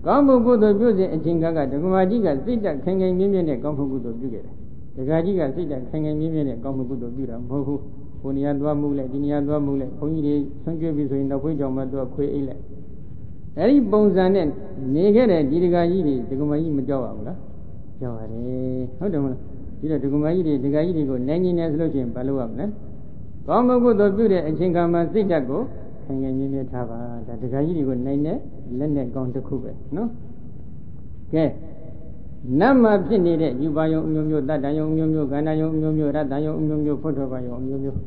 ကောင်းမှုကုသိုလ်ပြုစဉ်အချိန်ကဒကမာကြီးကစိတ်တက်ခိုင်ခိုင်မြဲမြဲနဲ့ကောင်းမှုကုသိုလ်ပြုခဲ့တယ်ဒကာကြီးကစိတ်တက်ခိုင်ခိုင်မြဲမြဲနဲ့ကောင်းမှုကုသိုလ်ပြုတာမဟုတ်ဘူးဟိုနေရာသွားမှုလိုက်ဒီနေရာသွားမှုလိုက်ဘုန်းကြီးတွေဆွန့်ကျွေးပြီဆိုရင်တော့ခွေးကြောင်မှသူကခွေးအိတ်လိုက်အဲ့ဒီပုံစံနဲ့နေခဲ့တဲ့ဒီဒကာကြီးတွေဒကမာကြီးမကြောက်ပါဘူးလားကြောက်ရတယ်ဟုတ်တယ်မလားဒီတော့ဒကမာကြီးတွေဒကာကြီးတွေကိုနိုင်နေတယ်ဆိုလို့ရှိရင်ဘာလုပ်ရမလဲကောင်းမှုကုသိုလ်ပြုတဲ့အချိန်ခါမှာစိတ်ဓာတ်ကိုခိုင်ခိုင်မြဲမြဲထားပါဒါဒကာကြီးတွေကိုနိုင်တဲ့လက်နဲ့ကောင်းတစ်ခုပဲနော်ကဲနတ်မှာဖြစ်နေတဲ့ယူပါယုံအမျိုးမျိုးတတ္တယုံအမျိုးမျိုးခန္ဓာယုံအမျိုးမျိုးရတ္တယုံအမျိုးမျိုးဖုထဘာယုံအမျိုးမျိုး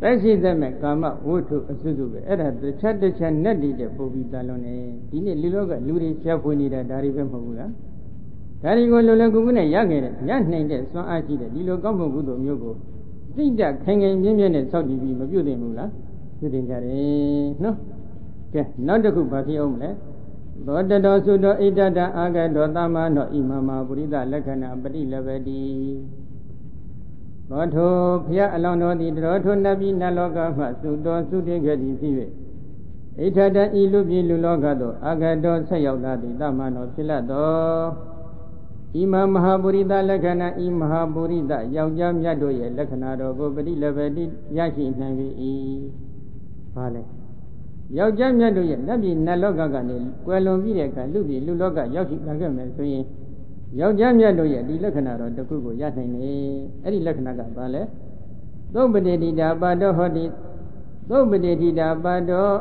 သက်ရှိသက်မဲ့ကာမဝိထုအစွစုပဲအဲ့ဒါတစ်ချက်နတ်တွေတဲ့ပုံပြီးသားလုံးနေဒီနေ့လူလောကလူတွေရှားဖွေနေတာဒါတွေပဲမဟုတ်ဘူးလားဒါတွေကိုလုံလုံကူကူနဲ့ရခဲ့တဲ့ညနိုင်တဲ့စွမ်းအားရှိတဲ့ဒီလိုကောင်းမှုကုသိုလ်မျိုးကိုစိတ်ဓာတ်ခိုင်ခိုင်မြဲမြဲနဲ့စောင့်တည်ပြီးမပြုတ်သင့်ဘူးလားပြုတ်သင့်ကြတယ်နော်ကဲနောက်တစ်ခုဘာဖြစ်အောင်မလဲသောတတော်သုတော်ဣတတအာဂတောသမနောဣမမပုရိသလက္ခဏာပฏิလဘတိသောထိုဖျားအလောင်းတော်သည်တတော်ထိုနတ်ပြည်နတ်လောကမှသုတော်သုတင်ခဲ့သည်ဖြစ်၍ဣထတဤလူပြည်လူလောကသို့အာဂတောဆက်ရောက်လာသည်သမနောဖြစ်လတ်တော်ဣမမဟာပုရိသလက္ခဏာဤမဟာပုရိသယောက်ျားမြတ်တို့ရဲ့လက္ခဏာတော်ကိုပฏิလဘတိရရှိနိုင်ပြီ။ဘာလဲယောက်ျားမြတ်တို့ရဲ့နတ်ပြည်နတ်လောကကနေကွယ်လွန်ပြီးတဲ့အခါလူပြည်လူလောကရောက်ရှိလာခဲ့မယ်ဆိုရင်ယောက်ျားမြတ်တို့ရဲ့ဒီလက္ခဏာတော်တစ်ခုကိုရနိုင်တယ်။အဲ့ဒီလက္ခဏာကဘာလဲ။သုပ္ပတိတိတာပါတော်ဟောတိသုပ္ပတိတိတာပါတော်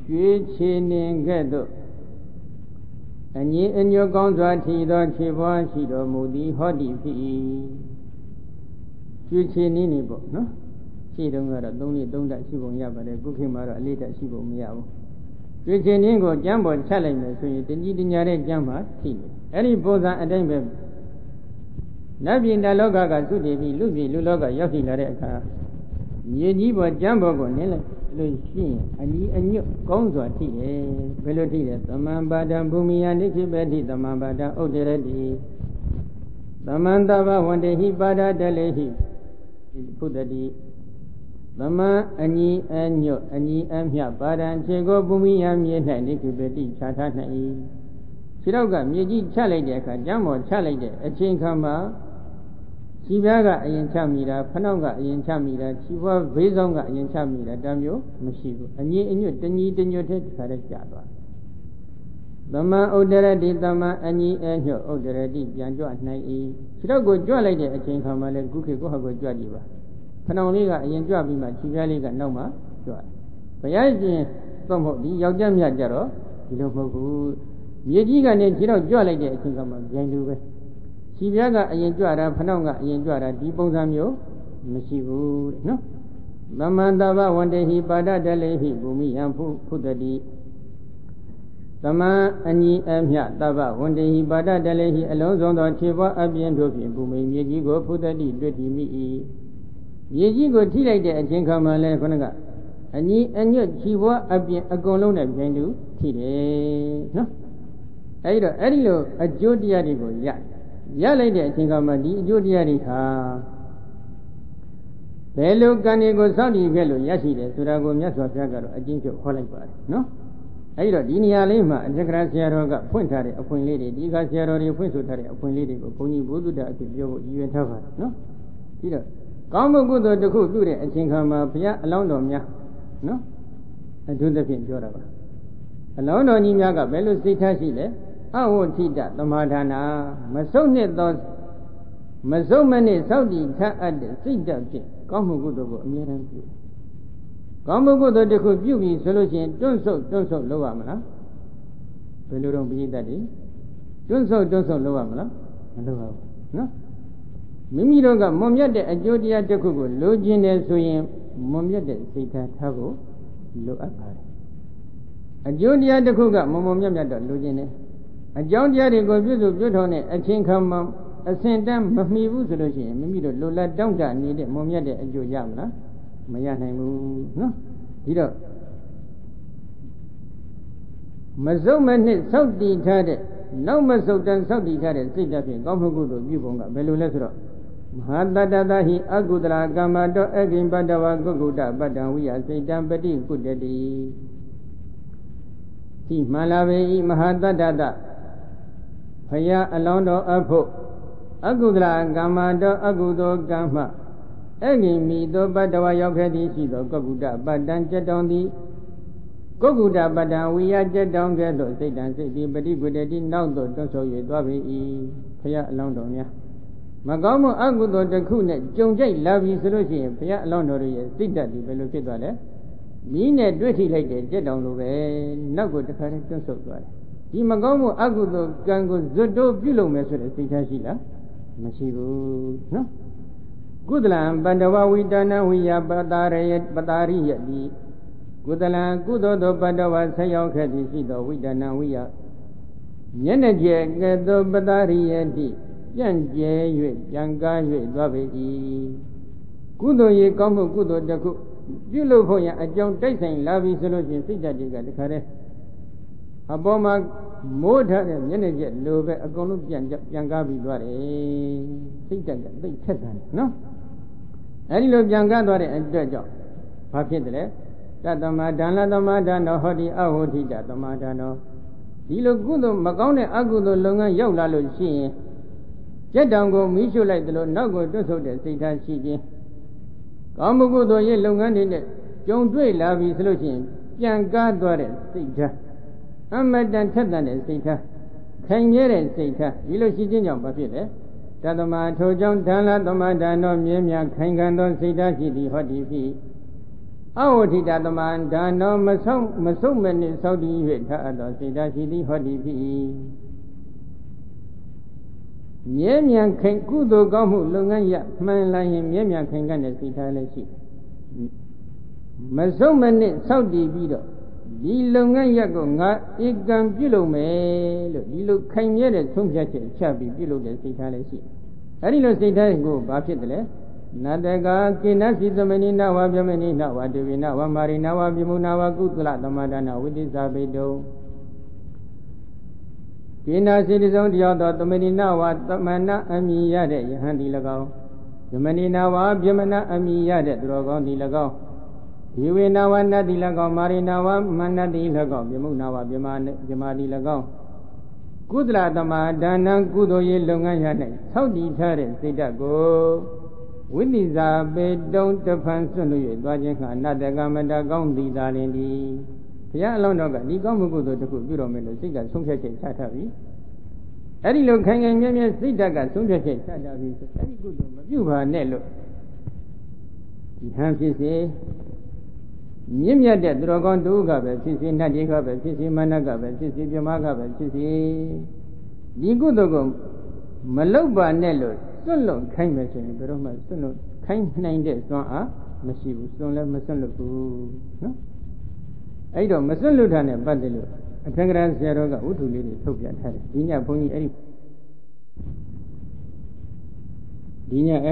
ရွှေချေနှင်ခဲ့သို့အငြင်းအညွတ်ကောင်းစွာထီသောခြေပွားရှိတော်မူသည်ဟောတိဖြစ်၏ရွှေချေနှင်းနေပေါ့နော်ရှိတုန်းကတော့3 နှစ် 3 တက်ရှိပုံရပါတယ်ခုခေတ်မှာတော့အလေးတက်ရှိပုံမရဘူး တွေ့ချင်းင်းကိုကြမ်းပေါ်ချလိုက်မယ်ဆိုရင်တကြီးတညာတဲ့ကြမ်းမှာထိတယ်အဲ့ဒီပုံစံအတိုင်းပဲနတ်ပြည်နတ်လောကကသုတေပြီးလူပြည်လူလောကရောက်ရှိလာတဲ့အခါမြေကြီးပေါ်ကြမ်းပေါ်ကိုနင်းလိုက်လို့ရှိရင်အကြီးအညွတ်ကောင်းစွာထိတယ်ဘယ်လိုထိလဲသမံပါဒံဘူမိယနိခိပတိသမံပါဒံဥဒ္ဒရတိသမံတဘဝန္တေဟိပါဒတလေဟိဖုဒတိသမံအညီအညွတ်အညီအမြပါဒံခြေကိုဘူမိယမြေ၌နိခိပတိခြားထားနိုင်၏ခြေတော့ကမြေကြီးချလိုက်တဲ့အခါကြမ်းပေါ်ချလိုက်တဲ့အချိန်ခါမှာခြေပြားကအရင်ချမိတာဖနှောက်ကအရင်ချမိတာခြေဘွားဘေးဆောင်ကအရင်ချမိတာတမျိုးမရှိဘူးအညီအညွတ်တညီတညွတ်တဲ့ခါတဲ့ကြာသွားသမံဥဒ္ဒရတိသမံအညီအညွတ်ဥဒ္ဒရတိပြန်ကြွနိုင်၏ခြေတော့ကိုကြွလိုက်တဲ့အချိန်ခါမှာလဲခုခေတ်ကိုဟာကိုကြွကြည့်ပါဖနှောက်လေးကအရင်ကြွပြီးမှခြေပြားလေးကနောက်မှကြွဘုရားရှင်သို့မဟုတ်ဒီယောက်ျားမြတ်ကြတော့ဒီလိုမဟုတ်ဘူးမြေကြီးကနေခြေတော့ကြွလိုက်တဲ့အချိန်ခါမှာပြန်လူပဲခြေပြားကအရင်ကြွတာဖနှောက်ကအရင်ကြွတာဒီပုံစံမျိုးမရှိဘူးတဲ့နော်သမန္တဘဝန္တေဟိပါဒတလေဟိဘူမိယံဖုဒတိသမံအညီအမြတဘဝန္တေဟိပါဒတလေဟိအလုံးစုံသောခြေပွားအပြင်တို့ဖြင့်ဘူမိမြေကြီးကိုဖုဒတိတွေ့တည်မိ၏မြေကြီးကိုထိလိုက်တဲ့အချိန်ခါမှလဲခုနကအညီအညွတ်ခြေပွားအပြင်အကုန်လုံးနဲ့ပြိုင်တူထိတယ်နော်အဲဒီတော့အဲ့ဒီလိုအကျိုးတရားတွေကိုရလိုက်တဲ့အချိန်ကမှဒီအကျိုးတရားတွေဟာဘယ်လိုကံတွေကိုစောင့်တည်ခဲ့လို့ရရှိတယ်ဆိုတာကိုမြတ်စွာဘုရားကတော့အကျဉ်းချုပ်ဟောလိုက်ပါတယ်နော်အဲဒီတော့ဒီနေရာလေးမှာအကျက္ခရာဆရာတော်ကဖွင့်ထားတဲ့အဖွင့်လေးတွေဒီကဆရာတော်တွေဖွင့်ဆိုထားတဲ့အဖွင့်လေးတွေကိုဘုန်းကြီးဘုဒ္ဓတာအဖြစ်ပြောဖို့ရည်ရွယ်ထားပါတယ်နော်ဒီတော့ကောင်းမှုကုသိုလ်တစ်ခုပြုတဲ့အချိန်ခါမှာဘုရားအလောင်းတော်များနော်အထူးသဖြင့်ပြောတာပါအလောင်းတော်ကြီးများကဘယ်လိုစိတ်ထားရှိလဲအဝဋ္ဌိတသမာဓာနာမဆုံးနှစ်သောမဆုံးမနစ်သောက်တည်ထအပ်တဲ့စိတ်ဓာတ်ဖြင့်ကောင်းမှုကုသိုလ်ကိုအမြဲတမ်းပြုကောင်းမှုကုသိုလ်တစ်ခုပြုပြီဆိုလို့ရှိရင်တွန့်ဆုတ်လုပ်ရမလားဘယ်လိုတော့ပိဋကတ်တွေတွန့်ဆုတ်လုပ်ရမလားမလုပ်ပါဘူးနော်မိမိတို့ကမွန်မြတ်တဲ့အကျိုးတရားတစ်ခုကိုလိုချင်တယ်ဆိုရင်မွန်မြတ်တဲ့စိတ်ဓာတ်ထားဖို့လိုအပ်ပါတယ်အကျိုးတရားတစ်ခုကမွန်မြတ်တော့လိုချင်တယ်အကြောင်းတရားတွေကိုပြုစုပြုထောင်တဲ့အချင်းခံမှအစဉ်တန်းမမှီဘူးဆိုလို့ရှိရင်မိမိတို့လိုလားတောင့်တနေတဲ့မွန်မြတ်တဲ့အကျိုးရမလားမရနိုင်ဘူးနော်ဒီတော့မစုံမနစ်စောက်တည်ထားတဲ့နောက်မစုံတန်စောက်တည်ထားတဲ့စိတ်ဓာတ်ဖြင့်ကောင်းမှုကုသိုလ်ပြုပုံကဘယ်လိုလဲဆိုတော့မဟာတတ္တသဟိအကုသလကမ္မတောအကိဉ္ပတ္တဝါကုက္ကုတပတ္တံဝိယစိတ်တံပတိကုတ္တတိဒီမှန်လာပေ၏မဟာတတ္တသဘုရားအလောင်းတော်အဖို့အကုသလကမ္မတောအကုသိုလ်ကမ္မအဂိမိသောပတ္တဝါရောက်ခဲ့သည်ရှိသောကုက္ကုတပတ္တံကျက်တောင်းသည်ကုက္ကုတပတ္တံဝိယကျက်တောင်းကဲ့သို့စိတ်တံစိတ်တိပฏิကုတ္တိနောက်သို့တွန့်ဆုတ်၍သွားပေ၏ဘုရားအလောင်းတော်များမကောင်းမှုအကုသိုလ်တစ်ခုနဲ့ကြုံကြိုက်လာပြီဆိုလို့ရှိရင်ဘုရားအလောင်းတော်ရဲ့စိတ်ဓာတ်ဒီဘယ်လိုဖြစ်သွားလဲမိနဲ့တွေ့ထိလိုက်တဲ့ကျက်တောင်းလိုပဲနောက်ကိုတစ်ခါတည်းတွန့်ဆုတ်သွားတယ်ဒီမကောင်းမှုအကုသိုလ်ကံကိုဇွတ်တိုးပြုလုပ်မယ်ဆိုတဲ့စိတ်ထားရှိလားမရှိဘူးနော်ကုသလံပန္တဝဝိတနာဝိယပတာရိယတိကုသလံကုသိုလ်သောပန္တဝဆက်ရောက်ခဲ့သည်ရှိသောဝိတနာဝိယမျက်နှာကျက်ကဲ့သို့ပတာရိယတိပြန့်ကျဲ၍ပြန်ကား၍သွားပေ၏ကုသိုလ်ရေကောင်းမှုကုသိုလ်တစ်ခုပြုလုပ်ဖို့ရန်အကြောင်းတိုက်ဆိုင်လာပြီဆိုလို့ရှိရင်စိတ်ဓာတ်တွေကတခါတည်းအပေါ်မှာမိုးထားတဲ့မျက်နှာကျက်လိုပဲအကုန်လုံးပြန်ကားပြီးသွားတယ်စိတ်ဓာတ်ကသိထက်တယ်နော်အဲဒီလိုပြန်ကားသွားတဲ့အတွက်ကြောင့်ဘာဖြစ်တယ်လဲတသမဒါနသမဒါနောဟောတိအဝဋ္ဌိတသမဒါနောဒီလိုကုသိုလ်မကောင်းတဲ့အကုသိုလ်လုပ်ငန်းရောက်လာလို့ရှိရင်ကျက်တောင်ကိုမီးရှို့လိုက်သလိုနောက်ကိုတွတ်ဆုပ်တဲ့စိတ်ထားရှိခြင်းကောင်းမှုကုသိုလ်ရဲ့လုပ်ငန်းတွေနဲ့ကြုံတွေ့လာပြီဆိုလို့ရှိရင်ပြန်ကားသွားတဲ့စိတ်ထားအမတန်ထက်သန်တဲ့စိတ်ထားခိုင်မြဲတဲ့စိတ်ထားဒီလိုရှိခြင်းကြောင့်ဘာဖြစ်လဲတသမထိုကြောင့်ဒါနသမဒါနောမြဲမြံခိုင်ခံသောစိတ်ထားရှိသည်ဟောဒီဖြစ်အဝဋ္ဌိတသမဒါနောမဆုံးမနစ်သောက်တည်၍ထားအပ်သောစိတ်ထားရှိသည်ဟောဒီဖြစ်မြဲမြံခိုင်ကုသိုလ်ကောင်းမှုလုပ်ငန်းရမှန်လာရင်မြဲမြံခိုင်ခံ့တဲ့စိတ်ထားလည်းရှိမဆုံးမနစ်သောက်တည်ပြီးတော့ ဒီလုပ်ငန်းရက်ကိုငါဧကံပြုလုပ်မယ်လို့ဒီလိုခိုင်မြဲတဲ့ဆုံးဖြတ်ချက်ချပြီးပြုလုပ်တဲ့စိတ်ထားလည်းရှိအဲ့ဒီလိုစိတ်ထားကိုဘာဖြစ်တယ်လဲနတကာကိနစီသမဏိနဝဗြဟ္မဏိနဝတေဝိနဝမာရိနဝပြမုနဝကုသလသမဒနာဝိတိစာပိတုံကိနာစီတစုံတယောက်သောသမဏိနဝသမဏအမိရတဲ့ယဟန်ဒီ၎င်းဗြဟ္မဏိနဝဗြဟ္မဏအမိရတဲ့သူတော်ကောင်းဒီ၎င်းဒီဝေနဝနတ္တိ၎င်းမာရိနဝမနတ္တိ၎င်းပြမုနဝပြမတိ၎င်းကုသလသမဒါနံကုသိုလ်ရေးလုပ်ငန်းရ၌ဆောက်တည်ထားတဲ့စိတ်ဓာတ်ကိုဝိသိဇာပေတုံတဖန်စွန့်လို့၍သွားခြင်းကအနတ္တကမတကောင်းသည်သာလင်ဒီဘုရားအလောင်းတော်ကဒီကောင်းမှုကုသိုလ်တစ်ခုပြုတော်မယ်လို့စိတ်ကဆုံးဖြတ်ချက်ချထားပြီအဲ့ဒီလိုခိုင်ခိုင်မြဲမြဲစိတ်ဓာတ်ကဆုံးဖြတ်ချက်ချထားပြီဆိုအဲ့ဒီကုသိုလ်မပြုပါနဲ့လို့ဒီဟန်ဖြစ်စေမြင့်မြတ်တဲ့သူတော်ကောင်းတူကပဲဖြစ်စေနတ်ကြီးကပဲဖြစ်စေမနတ်ကပဲဖြစ်စေပြမကပဲဖြစ်စေဒီကုသိုလ်ကိုမလုပ်ပါနဲ့လို့စွန့်လွတ်ခိုင်းမယ်ဆိုရင်ဘယ်တော့မှစွန့်လွတ်ခိုင်းနိုင်တဲ့စွမ်းအားမရှိဘူးစွန့်လည်းမစွန့်လွတ်ဘူးနော်အဲ့တော့မစွန့်လွတ်တာနဲ့ပတ်သက်လို့အထက်ကရာဆရာတော်ကဝတ္ထုလေးတွေထုတ်ပြထားတယ်ဒီညဘုန်းကြီးအဲ့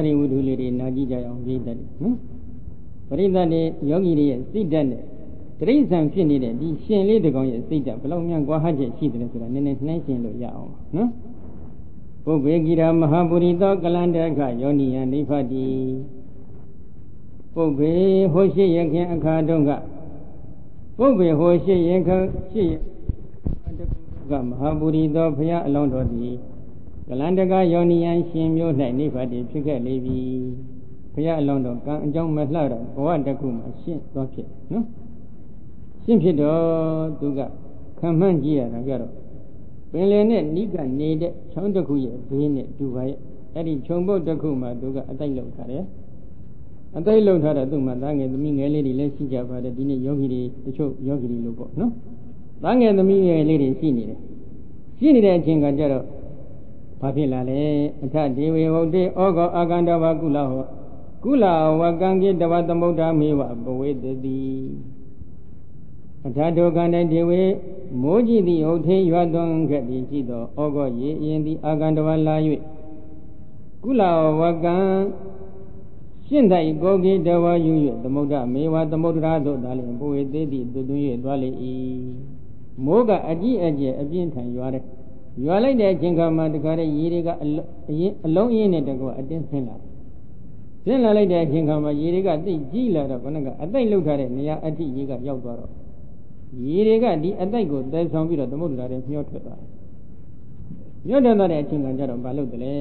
ဒီဝတ္ထုလေးတွေနာကြည့်ကြအောင်ပြတတ်တယ်နော်ပရိသတ်တွေယောဂီတွေရဲ့စိတ်ဓာတ်နဲ့တိရစ္ဆာန်ဖြစ်နေတဲ့ဒီရှင်လေးတကောင်ရဲ့စိတ်ဓာတ်ဘယ်လောက်များကွာဟချက်ရှိတယ်ဆိုတာနည်းနည်းနှိုင်းရှင်းလို့ရအောင်နော်ပုဗ္ဗေကိရာမဟာပုရိသောကလန္တခယောနိယနိဖတိပုဗ္ဗေဟောရှိရခင်အခါတုန်းကပုဗ္ဗေဟောရှိရခင်ရှိကမဟာပုရိသောဘုရားအလောင်းတော်သည်ကလန္တကယောနိယရှင်မျိုး၌နိဖတိဖြစ်ခဲ့လေပြီဘုရားအလောင်းတော်ကံအကြောင်းမလှတော့ဘဝတစ်ခုမှာရှင်းသွားဖြစ်နော်ရှင်းဖြစ်တော့သူကခံမှန်းကြည့်ရတာကြတော့ပင်လယ်နဲ့နိကနေတဲ့ချောင်းတစ်ခုရဲ့ဘေးနဲ့တူပါရဲ့အဲ့ဒီခြုံပုတ်တစ်ခုမှာသူကအတိုက်လောက်ထားတယ်အတိုက်လောက်ထားတော့သူ့မှာသားငယ်သမီးငယ်လေးတွေလည်းရှိကြပါတယ်ဒီနေ့ယောဂီတွေတချို့ယောဂီတွေလို့ပေါ့နော်သားငယ်သမီးငယ်လေးတွေရှိနေတယ်ရှိနေတဲ့အချိန်ကကြတော့ဘာဖြစ်လာလဲအထဒေဝေဟုတ်တေဩဃအာကန္တဝကုလဟောကုလဝကံကိတဝသမုဒ္ဒမေဝဘဝေတတိအထာတောကံတိုင်ဒေဝေမိုးကြည့်သည်ဟုတ်သေးရွာသွန်ခဲ့သည်ရှိသောဩဃရေရင်သည်အာကန္တဝလာ၍ကုလဝကံရှင်းတိုင်ကိုကိတဝယူ၍သမုဒ္ဒမေဝသမုဒ္ဒရာသို့သာလျှင်ဘဝေတတိသွသွင်း၍သွားလေ၏မိုးကအကြီးအကျယ်အပြင်းထန်ရွာတယ်ရွာလိုက်တဲ့အချိန်ခါမှာတခါတည်းရေတွေကအလုံးအင်းနဲ့တကွအတင်းဆင်းလာတယ်ဆင်းလာလိုက်တဲ့အချိန်ခါမှာရေတွေကသိကြီးလာတော့ခဏကအသိလှုပ်ထားတဲ့နေရာအထိရေကရောက်သွားတော့ရေတွေကဒီအသိကိုတဲဆောင်ပြီးတော့သမုဒ္ဒရာထဲမျောထွက်သွားတယ်မျောထွက်သွားတဲ့အချိန်ကကြတော့မလုပ်တယ်လေ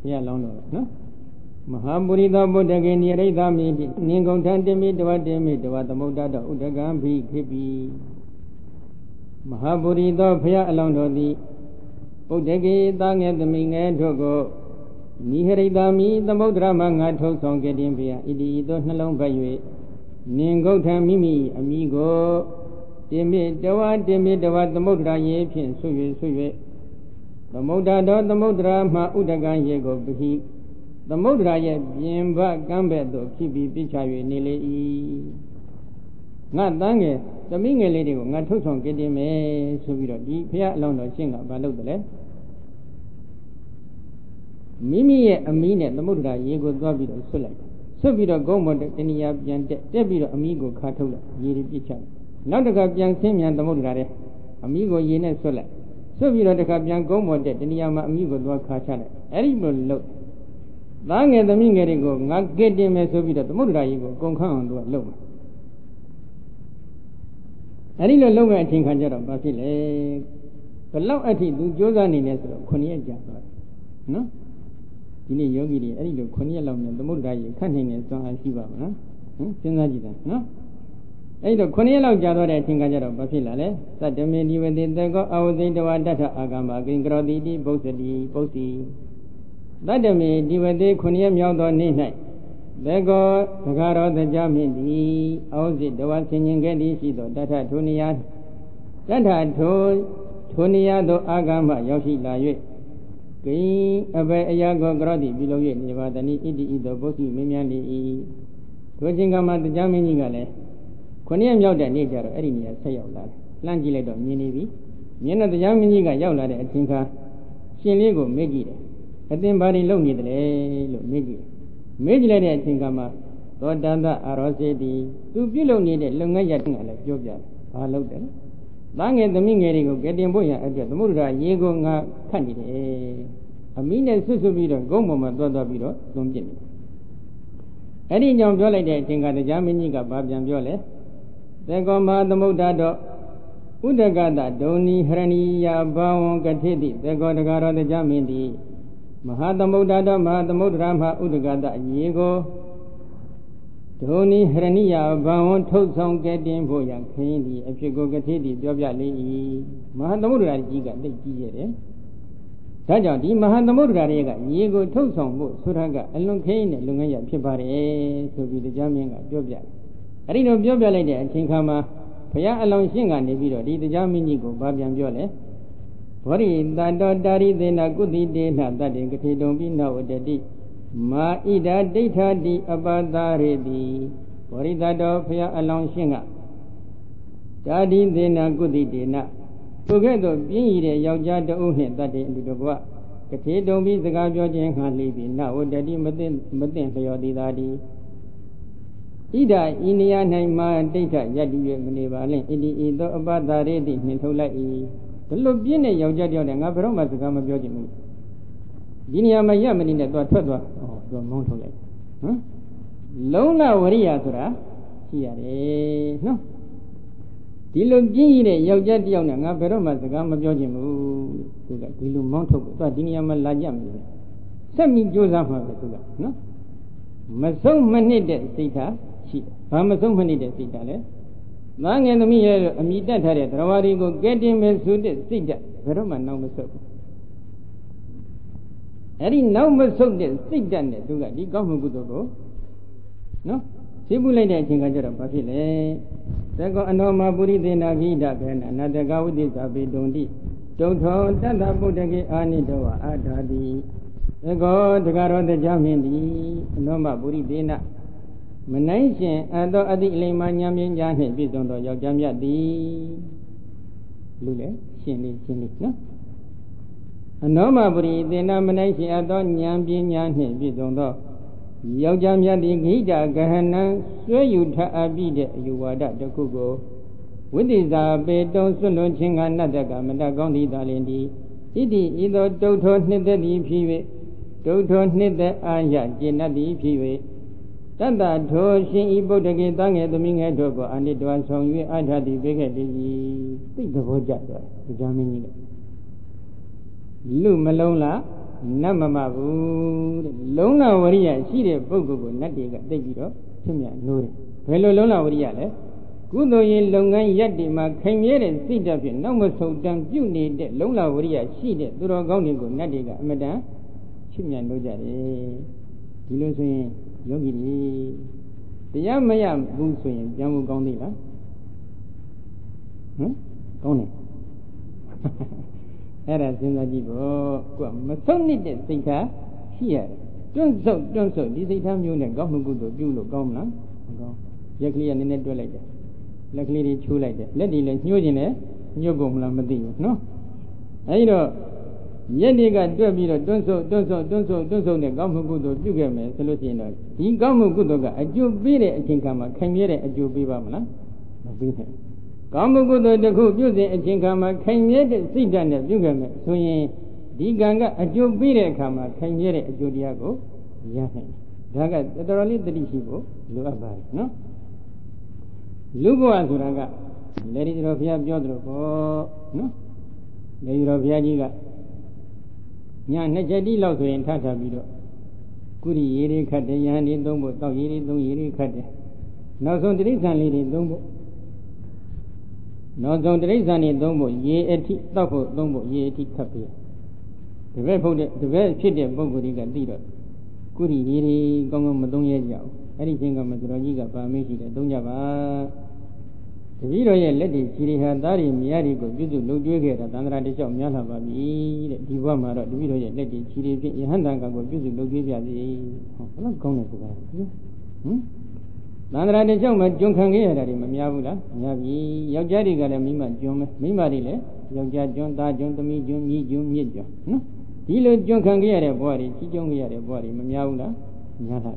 ဘုရားလောင်းတော့နော်မဟာပုရိသဗုဒ္ဓဂေနိရိသမိတိနင်္ဂုံထံတိမိတဝတိမိတဝသမုဒ္ဒတောဥဒကံဘိခိပိမဟာပုရိသဘုရားအလောင်းတော်သည်ဗုဒ္ဓဂေသားငယ်သမီးငယ်တို့ကိုနိဟရိသမိသမုဒ္ဒရာမှာငါထုတ်ဆောင်ခဲ့ခြင်းဘုရားဣတိသောနှလုံးပတ်၍နင်္ဂုတ်ထံမိမိအမိကိုတိမိတဝသမုဒ္ဒရာရေဖြင့်ဆွ၍သမုဒ္ဒတော်သမုဒ္ဒရာမှာဥဒကံရေကိုပဟိသမုဒ္ဒရာရဲ့ပြင်ပကမ်းဘက်သို့ဖြစ်ပြီးပြချ၍နေလေ၏ငါတန်းငယ်သမီးငယ်လေးတွေကိုငါထုတ်ဆောင်ခဲ့တယ်မယ်ဆိုပြီးတော့ဒီဘုရားအလောင်းတော်ရှင်းကဘာလုပ်တယ်လဲမိမိရဲ့အမီးနဲ့သမုဒ္ဒရာရေကိုသွားပြီးတော့ဆွတ်လိုက်ဆွတ်ပြီးတော့ဂုံးပေါ်တဏှာပြန်တက်ပြီးတော့အမီးကိုခါထုတ်လိုက်ရေတွေပြစ်ချလိုက်နောက်တစ်ခါပြန်ဆင်းမြန်သမုဒ္ဒရာထဲအမီးကိုရေနဲ့ဆွတ်လိုက်ဆွတ်ပြီးတော့တစ်ခါပြန်ဂုံးပေါ်တက်တဏှာမှာအမီးကိုသွားခါချလိုက်အဲ့ဒီလိုလုပ်သားငယ်သမီးငယ်တွေကိုငါကဲ့တင်မယ်ဆိုပြီးတော့သမုဒ္ဒရာရေကိုကုန်ခန့်အောင်သူကလုပ်မယ်အဲ့ဒီလိုလုပ်မဲ့အချိန်ခါကျတော့ဘာဖြစ်လဲဘလောက်အထိသူကြိုးစားနေလဲဆိုတော့9ရက်ကြာသွားတယ်နော်ဒီနေ့ယောဂီတွေအဲ့ဒီလို9ရက်လောက်နဲ့သမုဒ္ဒရာရေခန့်နိုင်တဲ့စွမ်းအားရှိပါမလားစဉ်းစားကြည့်တာနော်အဲ့ဒီတော့9ရက်လောက်ကြာသွားတဲ့အချိန်ခါကျတော့ဘာဖြစ်လာလဲသတ္တမေဒီဝတိတေကောအဝသိတဝတ္ထအာဂမကိင်္ဂရောတိတိပု္ပ္ပတိပု္ပ္တိသတ္တမေဒီဝတိ9ရက်မြောက်သောနေ့၌သေကောသဂရောတကြမြင့်သည်အောဇိတဝဆင်ញင်ခဲ့သည်ရှိသောတထထိုနေရာတထထိုနေရာသို့အာဂမရောက်ရှိလာ၍ကိအဘေအရာကိုကရောတိပြုလုပ်၍နေပါတနိဣတိဤသို့ပု္ပ္ပတိမင်းများလေ၏ထိုချိန်ကမှတရားမင်းကြီးကလည်း ခုနှစ်ရက်မြောက်တဲ့နေ့ကျတော့အဲ့ဒီနေရာဆက်ရောက်လာတယ်လှမ်းကြည့်လိုက်တော့မြင်နေပြီမြင်တဲ့တရားမင်းကြီးကရောက်လာတဲ့အချိန်ခါရှင်လေးကိုမေးကြည့်တယ်အသင်ဘာတွေလုပ်နေတယ်လို့မေးကြည့်လိုက်တဲ့အချိန်ခါမှာသောတန္တအာရောစေတိသူပြုလုပ်နေတဲ့လုပ်ငန်းရပ်ကလည်းပြောပြတယ်ဘာလုပ်တယ်သားငယ်သမီးငယ်တွေကိုကယ်တင်ဖို့ရအတွက်သမုဒ္ဒရာရေကိုငါခတ်နေတယ်အမိနဲ့ဆွတ်ပြီးတော့ဂုံးပေါ်မှာသွားပြီးတော့သွန်းပြစ်နေအဲ့ဒီကြောင့်ပြောလိုက်တဲ့အချိန်ကတရားမင်းကြီးကဘာပြန်ပြောလဲသေကောမဟာသမုဒ္ဒတော်ဥဒကတဒုံနီဟရဏီယဘာဝံကတိတိသေကောတကာရောတရားမင်းသည်မဟာသမုဒ္ဒတော်မဟာသမုဒ္ဒရာမှာဥဒကတရေကိုဒုံနီဟရဏိယဘာဝံထုတ်ဆောင်ကဲ့တင်ဖို့ရခင်းသည်အဖြစ်ကိုကတိတိပြောပြလေ၏မဟာသမုဒ္ဒရာကြီးကသိကြီးရတယ်ဒါကြောင့်ဒီမဟာသမုဒ္ဒရာတွေကရေကိုထုတ်ဆောင်ဖို့ဆိုတာကအလွန်ခင်းတဲ့လုပ်ငန်းရဖြစ်ပါတယ်ဆိုပြီးတရားမင်းကပြောပြတယ်အဲ့ဒီလိုပြောပြလိုက်တဲ့အချိန်ခါမှာဘုရားအလောင်းရှင်းကနေပြီးတော့ဒီတရားမင်းကြီးကိုဗာပြန်ပြောလဲဘောရိတတောတာရိသေနကုတိတေနတတ္တေကတိတုံပိနဝတ္တိမာဣဒာဒိဋ္ဌာတိအပတာရေတိဘောရိတတောဘုရားအလောင်းရှင်းကတာရိသေနကုတိတေနသူကဲ့သို့ပြင်းရည်တဲ့ယောက်ျားတအုပ်နှင့်တတ္တေအတူတကွကတိတုံပိစကားပြောခြင်းငှာလိပြီနဝတ္တိမသိလျော်သည်သာတိဣဒာဤနေရာ၌မာဒိဋ္ဌယတ္တိ၍မနေပါလင်ဣတိဤသို့အပတာရေတိနှင်ထုတ်လိုက်၏ဘလို့ပြင်းတဲ့ယောက်ျားတယောက်နဲ့ငါဘယ်တော့မှစကားမပြောချင်ဘူးဒီနေရာမှာရပ်မနေနဲ့သွားထွက်သွားသူမောင်းထုတ်လိုက်ဟမ်လုံးလဝရိယဆိုတာရှိရတယ်နော်ဒီလိုပြင်းရတဲ့ယောက်ျားတယောက်နဲ့ငါဘယ်တော့မှစကားမပြောချင်ဘူးသူကဒီလိုမောင်းထုတ်သွားဒီနေရာမှာလာကြမလို့ဆက်ပြီးကြိုးစားမှာပဲသူကနော်မဆုံးမနစ်တဲ့စိတ်ဓာတ်ရှိတယ်ဘာမဆုံးမနစ်တဲ့စိတ်ဓာတ်လဲသားငယ်သမီးရဲ့အမိတတ်ထားတဲ့တရားဝါဒီကိုကဲတင်မယ်ဆိုတဲ့စိတ်ဓာတ်ဘယ်တော့မှနောက်မဆုတ်ဘူးအဲ့ဒီနောက်မဆုတ်တဲ့စိတ်ဓာတ်နဲ့သူကဒီကောင်းမှုကုသိုလ်ကိုနော်ရှင်းပြလိုက်တဲ့အချိန်ကကျတော့ဘာဖြစ်လဲသကောအနောမပုရိသေနာခိဒဘေနအနတကဝိသေသဗေတုံတိဒုထောတတ္တဗုဒ္ဓကေအာနိတောဝအာဓာတိသကောတကာရောတရားမင်းသည်အနောမပုရိသေနာမနိုင်ရှင်အတောအတိအလိမ္မာဉာဏ်ပညာနှင့်ပြည့်စုံသောယောက်ျားမြတ်သည်လူလေရှင်လေးနော်အနောမပုရိသေနာမနိုင်ရှင်အတောဉာဏ်ပညာနှင့်ပြည့်စုံသောယောက်ျားမြတ်သည်ဂိတဂဟနံဆွဲယူထအပ်ပြီးတဲ့အယူဝါဒတစ်ခုကိုဝိသေဇာပေတုံစွန့်လွန်ခြင်းကနတ်တကမတကောင်းသည်သာလင်သည်ဣတိဤသို့တုတ်ထောနှစ်သက်သည်ဖြစ်၍တုတ်ထောနှစ်သက်အာရကျေနပ်သည်ဖြစ်၍တတ္တထိုရှင်ဤဗုဒ္ဓကေတငယ်သမီးငယ်တို့ကိုအနိတဝဆောင်၍အာထသည်ပေးခဲ့သည်သိသဘောကျသွားတယ်ကြားမင်းကြီးကလူမလုံးလားနတ်မမဘူးတဲ့လုံးလဝရိယရှိတဲ့ပုဂ္ဂိုလ်ကိုနတ်တွေကသိပြီးတော့ဖြစ်မြနိုးတယ်ဘယ်လိုလုံးလဝရိယလဲကုသိုလ်ရင်လုပ်ငန်းရက်ဒီမှာခိုင်မြဲတဲ့စိတ်ဓာတ်ဖြင့်နောက်မဆုံတန်ပြုနေတဲ့လုံးလဝရိယရှိတဲ့သူတော်ကောင်းတွေကိုနတ်တွေကအမတန်ဖြစ်မြနိုးကြတယ်ဒီလိုဆိုရင်ယောဂီတွေတရားမရဘူးဆိုရင်ပြန်ဖို့ကောင်းသေးလားဟမ်ကောင်းတယ်အဲ့ဒါစဉ်းစားကြည့်ဖို့ကိုယ်မဆုံးနေတဲ့စိတ်ထားရှိရတယ်တွန့်ဆုတ်ဒီစိတ်ထားမျိုးနဲ့ကောင်းမှုကုသိုလ်ပြုလို့ကောင်းမလားမကောင်းရက်ကလေးကနည်းနည်းတွက်လိုက်တယ်လက်ကလေးတွေချိုးလိုက်တယ်လက်တွေလည်းညှိုးခြင်းနဲ့ညှို့ကုန်မလားမသိဘူးနော်အဲဒီတော့ရက်တွေကတွက်ပြီးတော့တွန့်ဆုတ်နဲ့ကောင်းမှုကုသိုလ်ပြုခဲ့မယ်ဆိုလို့ရှိရင်တော့ဒီကောင်းမှုကုသိုလ်ကအကျိုးပေးတဲ့အချိန်ခါမှာခိုင်မြဲတဲ့အကျိုးပေးပါမလားမပေးနိုင်ကောင်းမှုကုသိုလ်တစ်ခုပြုစဉ်အချိန်ခါမှာခိုင်မြဲတဲ့စိတ်ဓာတ်နဲ့ပြုခဲ့မယ်ဆိုရင်ဒီကံကအကျိုးပေးတဲ့အခါမှာခိုင်မြဲတဲ့အကျိုးတရားကိုရနိုင်တယ်ဒါကတော်တော်လေးသတိရှိဖို့လိုအပ်ပါတယ်နော်လူဘဝဆိုတာကလေဒီတော်ဘုရားပြောသလိုပေါ့နော်လေဒီတော်ဘုရားကြီးကညနှစ်ချက်တိလောက်ဆိုရင်ထထပြီးတော့ကုရိရေတွေခတ်တယ်ယဟန်တွေသုံးဖို့တောက်ရေတွေသုံးရေတွေခတ်တယ်နောက်ဆုံးတိရစ္ဆာန်လေးတွေသုံးဖို့နောက်ဆုံးတိရစ္ဆာန်တွေသုံးဖို့ရေအထိတောက်ဖို့သုံးဖို့ရေအထိခတ်ပြီးတပည့်ဖြစ်တဲ့ပုဂ္ဂိုလ်တွေကသိတော့ကုရိရေတွေကောင်းကောင်းမသုံးရကြဘူးအဲ့ဒီချိန်ကမှတော်ကြီးကပါမေးရှိတယ်သုံးကြပါတပည့်တော်ရဲ့လက်တွေခြေတွေဟာသားတွေမြားတွေကိုပြုစုလုပ်ကျွေးခဲ့တာသန္တရာတစ်လျှောက်များလာပါပြီတဲ့ဒီဘဝမှာတော့တပည့်တော်ရဲ့လက်တွေခြေတွေဖြင့်ယဟန်တန်ကကိုပြုစုလုပ်ကျွေးပြစီဟောဘယ်လောက်ကောင်းတဲ့စကားဟင် Nandra de Joma, John Kangaya, Mamavula, Yavi, Yajari Galamima, Jum, Mimarile, Yaja, John, John, the medium, medium, no? Dilo John Kangaya, body, Chijongia, body, Mamavula, Yala.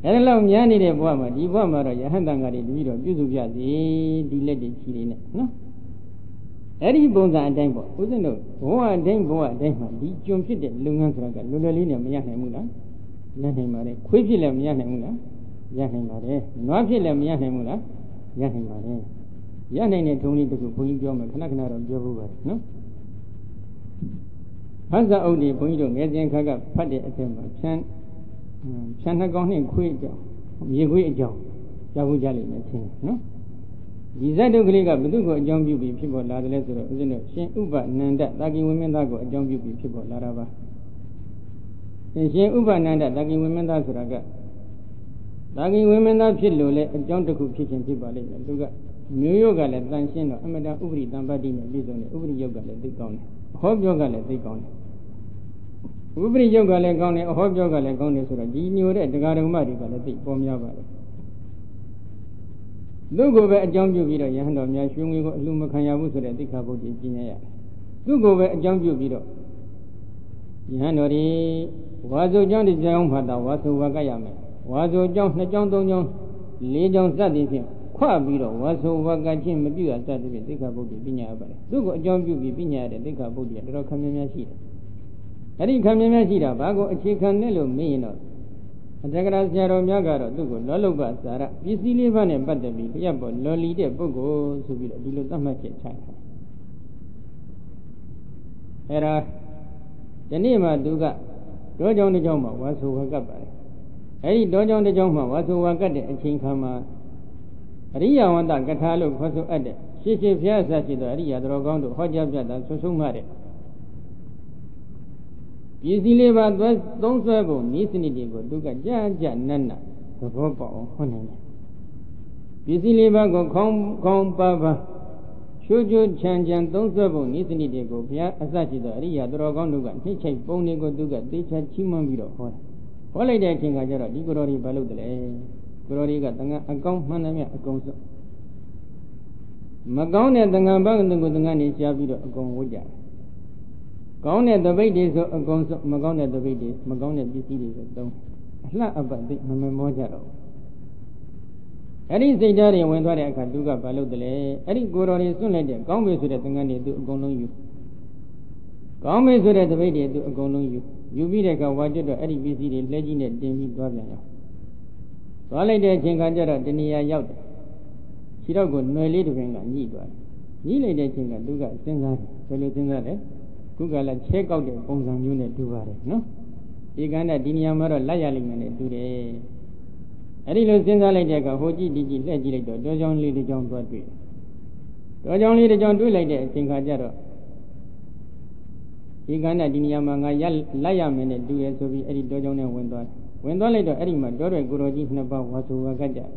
Hello, Yanni de Boama, Divama, Yahandangari, Vido, Yuzuyazi, delayed Chile, no? Eddie Bones and Dambo, wasn't no? Oh, and Dambo, Dambo, the Jum Fit, Lungan, Lulina, Yanamula, Yanamare, Quipilam, Yanamula. Yanimare, Nopilam Yanimula, Yanimare. Yanin Tony to Point Joma, Kanakana of Jobu, no? Hansa only point to Median Kaga, Paddy Attemba, Chanagon and Quid, Yagui Joe, Yahujali, no? Desire Griga, Budugo, young beauty people, Ladles, Shin Uba, Nanda, Lucky women that go, young beauty people, Larava. Shin Uba Nanda, Lucky women that Raga. Lucky women that Chilole, a John to cook kitchen people, Luga, New Yoga, let Lansino, Amada Ubri, Dambadina, Bizon, Ubri Yoga, let they go. Hope Yoga, let they go. Ubri Yoga, let go, Hope Yoga, let go, so that you read the Garden Marica, let they form Yoga. Look over a John Jubido, Yahanda, Yashumi, Lumakaya, that they cover the Jinea. Look over a John Jubido. Yahanori was a John the John Pada, was a Wakayame. Was a John the John Donjon, Legion studies him. Quabido was a Wakajim, Media studies the Kabuki Pinya. Look at John Jubi Pinya, the Kabuki, the Rokamia Shida. I didn't come in Shida, Bago, a chicken, Nello, Mino. A Jagras Jaro Yagaro, Dugo, Loloba, Sara, Pisili Van and Batabi, Yabo, Loli de Bogo, Subida, Dilutamache, China. Era the name of Duga, Dojon the Joma was who Wagaba. Hey, Dojon the Joma was who Wagade and Chinkama. Ria Wanda Gatalo was who added. She Piazza, Ria Drogondo, Hojabjada, Susumare. Easily about was don't go, Nisini go, Duga Jaja Nana, the Gopa Honey. Easily go, come, Baba. Should you change and don't serve on Nisini go, Pia, Asachi, Ria Drogondo, Teach Boni go Duga, Teach Chimamiro. Holiday King Ajara, Digori Baludale, Goriga, a gong manamia, a gonzo. Magone, the Gambang, the Gudangani, Shabido, a gong woodja. Gone the way days of Gonzo, Magone the way days, Magone BC days, don't. Not about the Mamojaro. Eddie Zedari went where I can do a baludale, Eddie Gorori soon later, Gombe to the Tangani do go on you. Gombe to the way they do go on you. You be like a watcher to Eddie BC, legend at Demi Guardian. Wale de Chingajara, Denia Yaut. She don't go no little thing and need one. Nearly de Chinga Duga, Singa, Pelutinale. Google check out the Bonsang unit to worry, no? You can at Diniamara Layaling and do the Adilo Sinzalaga, Hoji, Digi, Legislator, does only the John Broadway. Does only the John do like that, Singajaro. You can at Diniamanga Layam and do it so we edit Dojon and went on. When later Edima, Dore Gurojin Naba was Wagaja.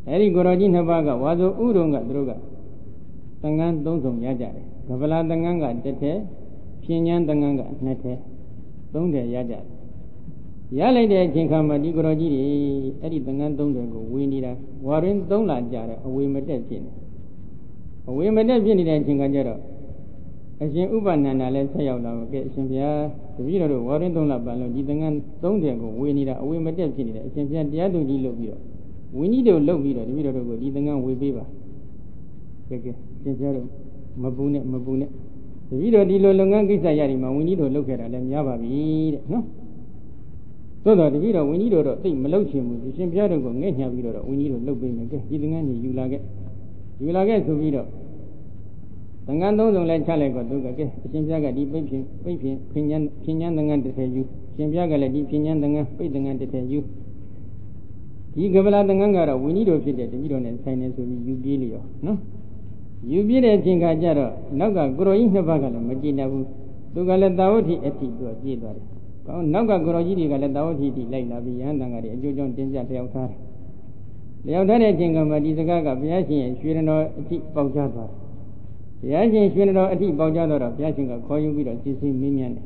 Eri Gorojin Nabaga was Urunga Druga. Tangan Donsong Yaja. Kavala Danganga Dete, Pinyan Danganga Nete, Donde Yaja. Yale de Chinkama di Goroji, Eddie Dangan Dongo, Winida, Warren Donla Jara, a women dead pin. A women dead pin in Chinkajaro. As in Ubanana, let's say out now, get Simpia, the Viro, Warren Donla Balo, di Dangan Dongo, Winida, a women dead pin, Simpia Diado di Lobio. We need to love Viro, the Viro, di Dangan with Biba. Simpia. Mabune. The video di Lolongangisa Yarima, we need to look at them Yababi, no? So that the video we need to think Melochim, the same Piano, Nanya video, we need to look in again, you like it. You like it to video. Tangando don't let Chalago do again, the same Jaga deep Pinyan Dangan to tell you, same Jaga deep Pinyan Dangan, Pitangan to tell you. You give a lot of Gangara, we need to fit that we don't have finance with you, Gilio, no? You be a Chinkajaro, Naga growing the Bagala, Magina, Tugala Daoti eti to a Jidari. Naga Groji Galadauti, like Labi and Nangari, Jujon Tinja Teotar. The other Jingama Dizaga, Piachi and Shirano Ati Baujador. The Aji Shirano Ati Baujador, Piachinga, call you with a Sisi Mimian.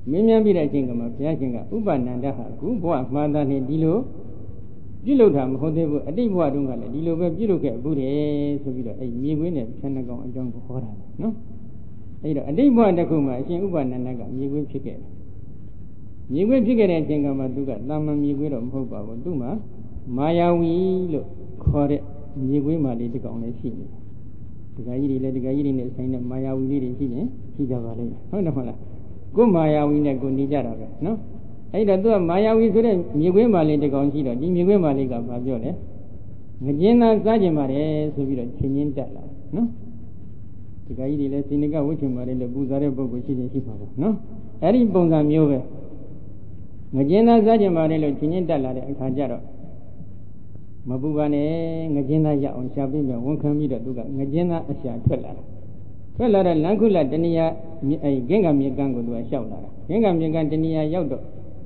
Mimian be a Jingama, Piachinga, Ubananda, Gubo, Manda Dilo, ပြုလုပ်တာမဟုတ်သေးဘူးအတိတ်ဘဝတုန်းကလည်းဒီလိုပဲပြုလုပ်ခဲ့ဘူးတယ်ဆိုပြီးတော့အဲ့မြေခွေးနဲ့ဖြန်းနှကောင်အကြောင်းကိုဟောတာနော်အဲ့တော့အတိတ်ဘဝတစ်ခုမှာအရှင်ဥပနန္ဒကမြေခွေးဖြစ်ခဲ့တယ်မြေခွေးဖြစ်ခဲ့တဲ့အချိန်ကမှသူကတာမန်မြေခွေးတော့မဟုတ်ပါဘူးသူ့မှာမာယာဝီလို့ခေါ်တဲ့မြေခွေးမာလေးတစ်ကောင်လည်းရှိတယ်ဒကာကြီးတွေလည်းဒကာကြီးတွေနဲ့ဆိုင်တဲ့မာယာဝီလေးတွေရှိရင်ရှိကြပါလိမ့်မယ်ဟုတ်တယ်မဟုတ်လားကိုမာယာဝီနဲ့ကိုနေကြတာပဲနော်အဲ့တော့သူကမာယာဝီဆိုတဲ့မြေခွေးမာလေးတစ်ကောင်ရှိတော့ဒီမြေခွေးမာလေးကဘာပြောလဲငကျင်းသားစားကြင်ပါတယ်ဆိုပြီးတော့ချင်းချင်းတက်လာနော်ဒကာကြီးတွေလည်းစိနကဝှချင်ပါတယ်လို့ပူဇော်တဲ့ပုဂ္ဂိုလ်ရှိတယ်ရှိပါဘူးနော်အဲ့ဒီပုံစံမျိုးပဲငကျင်းသားစားကြင်ပါတယ်လို့ချင်းချင်းတက်လာတဲ့အခါကျတော့မပူပါနဲ့ငကျင်းသားရအောင်ရှာပြီးပြန်ဝန်ခံပြီးတော့သူကငကျင်းသားအရှာထွက်လာတဲ့လမ်းခုလတဏှာအဲဂင်္ဂမြေကန်းကိုသူကလျှောက်လာတာဂင်္ဂမြေကန်းတဏှာရောက်တော့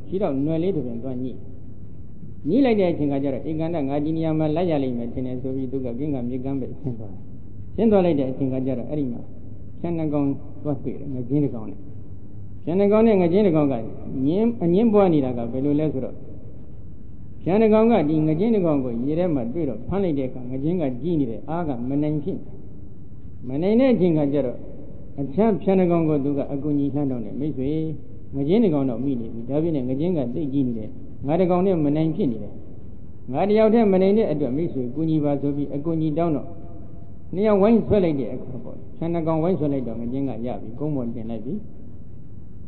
ရှိတော့ຫນွယ်လေးတစ်ပင်သွားညှိလိုက်တဲ့အချိန်ကကျတော့ဧကန္တငါဒီနေရာမှာလိုက်ရလိမ့်မယ်ထင်တယ်ဆိုပြီးသူကဂင်္ဂမြေကန်းပဲဆင်းသွားလိုက်တဲ့အချိန်ကကျတော့အဲ့ဒီမှာဖြန်းနှကောင်သွားတွေ့တယ်ငကျင်းတစ်ကောင်နဲ့ဖြန်းနှကောင်နဲ့ငကျင်းတစ်ကောင်ကညင်းအငင်းပွားနေတာကဘယ်လိုလဲဆိုတော့ဖြန်းနှကောင်ကဒီငကျင်းတစ်ကောင်ကိုရေထဲမှာတွေ့တော့ဖမ်းလိုက်တဲ့အခါငကျင်းကကြီးနေတယ်အားကမနိုင်ဖြစ်မနိုင်တဲ့အချိန်ကကျတော့အချမ်းဖြန်းနှကောင်ကိုသူကအကူကြီးလှမ်းတော့တယ်မိတ်ဆွေငကျင်းတစ်ကောင်တော့မိနေပြီဒါပြည့်နဲ့ငကျင်းကသိကြီးနေတယ်ငါတစ်ကောင်နဲ့မနိုင်ဖြစ်နေတယ်ငါတယောက်တည်းမနိုင်တဲ့အတွက်မိတ်ဆွေကူညီပါဆိုပြီးအကူကြီးတောင်းတော့နှစ်ယောက်ဝိုင်းဆွဲလိုက်တဲ့အခါပေါ့ဖြန်းနှကောင်ဝိုင်းဆွဲလိုက်တော့ငကျင်းကရပြီကုန်းပေါ်တင်လိုက်ပြီ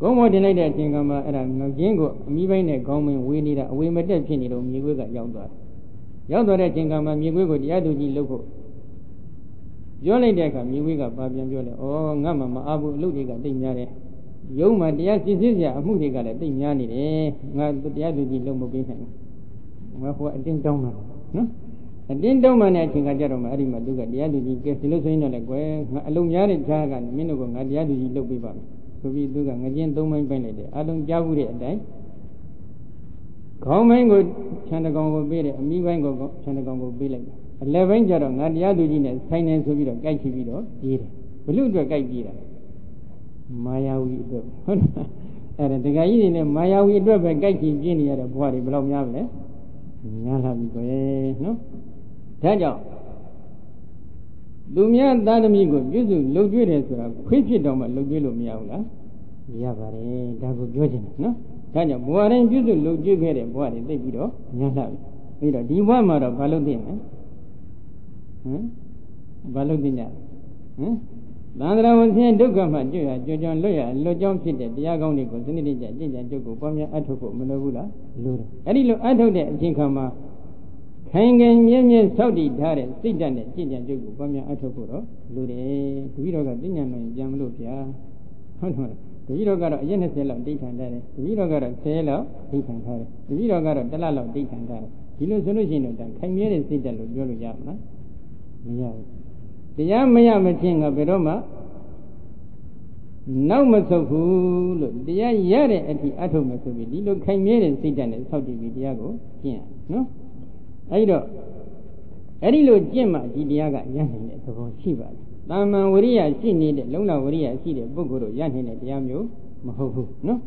ကုန်းပေါ်တင်လိုက်တဲ့အချိန်ကမှအဲ့ဒါငကျင်းကိုအမိပိုင်းနဲ့ခေါင်းမင်းဝေးနေတာအဝေမတက်ဖြစ်နေတော့မြေခွေးကရောက်သွားတဲ့အချိန်ကမှမြေခွေးကိုတရားသူကြီးလှုပ်ဖို့ပြောလိုက်တဲ့အခါမြေခွေးကပါပြန်ပြောတယ်ဩငါမှမအားဘူးအလုပ်တွေကတိတ်များတယ်ရုံးမှာတရားစစ်စစ်စရာအမှုတွေကလည်းတိတ်များနေတယ်ငါတရားသူကြီးလှုပ်မပေးနိုင်ဘူးငါဟိုအတင်းတောင်းမှာနော်အတင်းတောင်းမှတဲ့အချိန်ကကြတော့မှအဲ့ဒီမှာသူကတရားသူကြီးကဲဒီလိုဆိုရင်တော့လည်းကွယ်ငါအလုံးများတဲ့ခြားကမင်းတို့ကငါတရားသူကြီးလှုပ်ပေးပါမယ်ဆိုပြီးသူကငကျင်း၃ပိုင်းပိုင်းလိုက်တယ်အလုံးကြားဘူးတဲ့အတိုင်းခေါင်းပိုင်းကိုဖြန်းတကောင်ကိုပေးတယ်အမိပိုင်းကိုဖြန်းတကောင်ကိုပေးလိုက်တယ်အလယ်ပိုင်းကျတော့ငါတရားသူကြီးနဲ့ဆိုင်နေဆိုပြီးတော့ကြိုက်ချပြီးတော့ပြေးတယ်ဘလို့အတွက်ကြိုက်ပြေးတာမာယာဝီအတွက်ဟုတ်လားအဲ့ဒါဒကာကြီးတွေနဲ့မာယာဝီအတွက်ပဲကြိုက်ချပြေးနေရတဲ့ဘဝတွေဘယ်လောက်များမလဲများလာပြီကွယ်နော်ဒါကြောင့်လူများသားသမီးကိုပြုစုလှုပ်ကြွေးတယ်ဆိုတာခွေးဖြစ်တော့မှလှုပ်ကြွေးလို့မရဘူးလားရပါတယ်ဒါကိုပြောချင်တယ်နော်ဒါကြောင့်ဘဝတိုင်းပြုစုလှုပ်ကြွေးခဲ့တဲ့ဘဝတွေသိပြီးတော့များလာပြီပြီးတော့ဒီဘဝမှာတော့ဘာလုပ်သင့်လဲဘာလုပ်သင့်ကြသံဃာဝန်ဆင်းဒုက္ခမှကြွရကြွကြွလွတ်ရလွတ်ကြောင်းဖြစ်တဲ့တရားကောင်းတွေကိုစနစ်တကျကျင့်ကြံကြုတ်ကိုပွားများအထောက်ဖို့မလိုဘူးလားလိုတယ်အဲ့ဒီလိုအထောက်တဲ့အချိန်ခါမှာခိုင်ခိုင်မြဲမြဲစောင့်တည်ထားတဲ့စိတ်ဓာတ်နဲ့ကျင့်ကြံကြုတ်ကိုပွားများအထောက်ဖို့တော့လိုတယ်တပည့်တော်ကသိဉာဏ်နဲ့ကြံမလို့ဗျာဟုတ်တယ်တပည့်တော်ကတော့အရက်20လောက်ဒိဋ္ဌံထားတယ်တပည့်တော်ကတော့10လောက်ဒိဋ္ဌံထားတယ်တပည့်တော်ကတော့1လလောက်ဒိဋ္ဌံထားတယ်ဒီလိုဆိုလို့ရှိရင်တော့ခိုင်မြဲတဲ့စိတ်ဓာတ်လို့ပြောလို့ရမလားမရဘူးတရားမရမချင်းကဘယ်တော့မှနောက်မဆုတ်ဘူးလို့တရားရတဲ့အထိအထုတ်မယ်ဆိုပြီးဒီလိုခိုင်မြဲတဲ့စိတ်ဓာတ်နဲ့ဆောက်တည်ပြီးတရားကိုကျင့်ရနော်အဲဒီတော့အဲ့ဒီလိုကျင့်မှဒီတရားကရနိုင်တဲ့သဘောရှိပါတယ်။တာမန်ဝိရိယရှိနေတဲ့လုံလဝိရိယရှိတဲ့ပုဂ္ဂိုလ်တို့ရနိုင်တဲ့တရားမျိုးမဟုတ်ဘူးနော်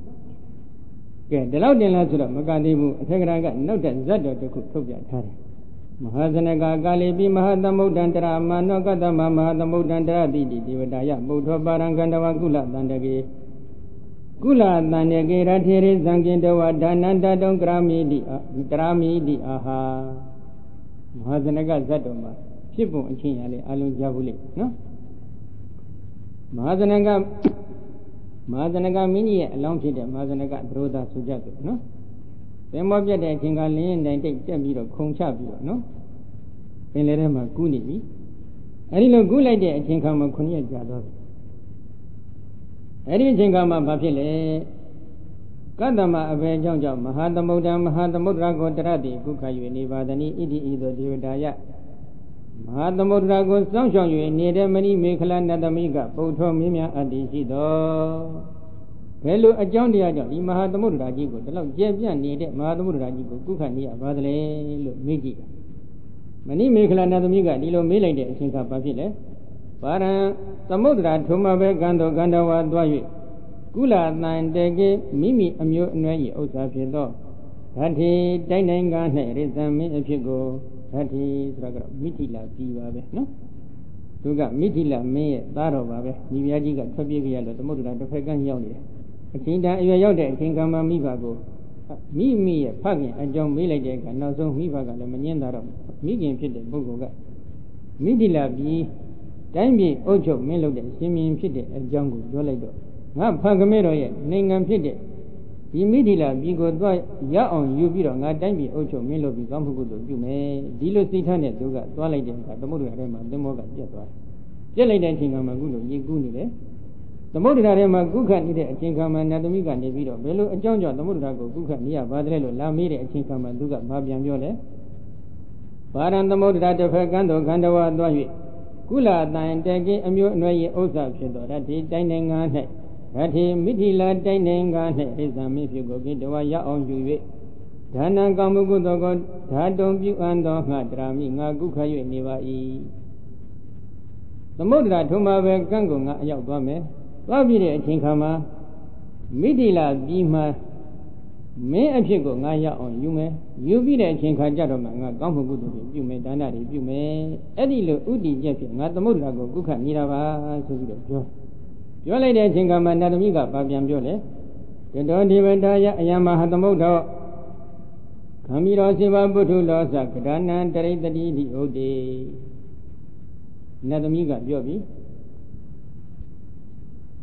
။ကဲဒီလောက်တင်လားဆိုတော့မကသေးဘူးအထက်ကရာကနောက်တဲ့ဇတ်တော်တစ်ခုထုတ်ပြထားတယ်။မဟာဇနကကာလီပိမဟာသမုဒ္ဒံတရမနောကတမမဟာသမုဒ္ဒံတရတိတိဒေဝတာယပုထောပါရံကန္တဝကုလတန္တကေကုလတန္တကေရထေရိဇံကိတဝဒါနန္တတုံကရာမိတိအာဟာမဟာဇနကဇတ်တော်မှာဖြစ်ပုံအချင်းရလေအလုံးကြားဘူးလေနော်မဟာဇနကမင်းကြီးရဲ့အလောင်းဖြစ်တဲ့မဟာဇနကသရောသာဆိုကြတယ်နော်သင်္ဘောပြတ်တဲ့အချိန်ကလင်းတိုင်းတိတ်တက်ပြီးတော့ခုံချပြီးတော့နော်ပင်လယ်ထဲမှာကူးနေပြီအဲဒီလိုကူးလိုက်တဲ့အချိန်ခါမှာ9ရက်ကြာတော့အဲဒီအချိန်ခါမှာဘာဖြစ်လဲကတ္တမအဘေကြောင့်မဟာသမုဒ္ဒံမဟာသမုဒ္ဒရာကိုတရတိကုခ၍နေပါသနိဣတိဤသို့ဒေဝတာယမဟာသမုဒ္ဒရာကိုစောင့်ရှောက်၍နေတဲ့မဏိမေခလနတမိကပုထောမင်းများအတ္တိရှိသောဘယ်လိုအကြောင်းတရားကြောင့်ဒီမဟာသမုဒ္ဒရာကြီးကိုဒီလောက်ကျယ်ပြန့်နေတဲ့မဟာသမုဒ္ဒရာကြီးကိုကုခနေရပါသလဲလို့မေးကြည့်တယ်မဏိမေခလနတမိကဒီလိုမေးလိုက်တဲ့အချိန်ကဘာဖြစ်လဲပါရံသမုဒ္ဒရာထုံမပဲကံတော်ကန္တဝါသွား၍ကုလတန်တေကေမိမိအမျိုးအနွယ်၏ဥစ္စာဖြစ်သော Hati Dainanga Rizami Apigo Hati Sagra Mitila Piva no Tuga Mitila me Taro Babe Niviajiga Tabiga the Mudra the Fagan Yoni a Tinda Yode Kingama Mivago Me Pagin and John Milledek and also Mivaga the Manianda Migin Pit Bogoga Mitila Bi Daimbi Ojo Melode Simin Pit and Jungle Joledo Not Pagamero yet Ningam Pit Immediately, we go to Ya on you be on a dime ocho milo become good. You may deal with Titanet, Duga, Twilight, the Motorama, the Moga Jetwa. Jelly dancing on Magudo, Yiguni. The Motorama Gukan need a chinkam and Nadamiga and Davido, Bello, a John John, the Motorago, Gukan, Nia, Badrello, La Mire, a chinkam and Duga, Babian Yole. Paran the Motorata Fergando, Gandawa, Doi. Kula, Dine, Dagi, and you know ye Osa, that is dining on head. Hati Mitila Dainanga is a if you go get the Waya on you. Dana Gamugu Dogo, Tadom you and Drami, Naguka, Niva E. The Modra Tuma Gango, Yagame, Lavi Tinkama, Mitila Bima, Me a chico, Naya on you may, you be the Chinka Jadoma, Gamugu, you may Dana, you may, Eddie Udi Jeffy, not the Modra Guka, Nirava, so you lay there, Chingam and Nadamiga, Babian Jole. The don't even die, Yamaha the Modo. Camilo Siva Butu Losa, Kadana, and Terry the D. O. D. Nadamiga, Jobi.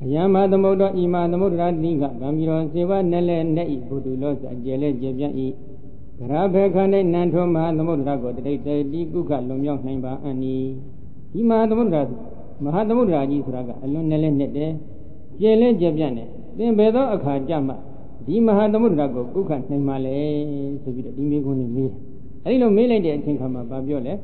Yama the Modo, Ima the Moda Niga, Camilo Siva, Nelle, Nei, Butu Losa, Jele, Jebian E. Rabekane, Nantoma, the Modrago, the Guka, Lumyong, Namba, Annie. Ima the Modrago. Mahadamudraji Suraga, alone Nelle, Jele Jabiane, then Bedo Akajama, Di Mahadamudrago, Kukan, Male, so be the Dimiguni me. I don't mean it, think I'm a Babiole.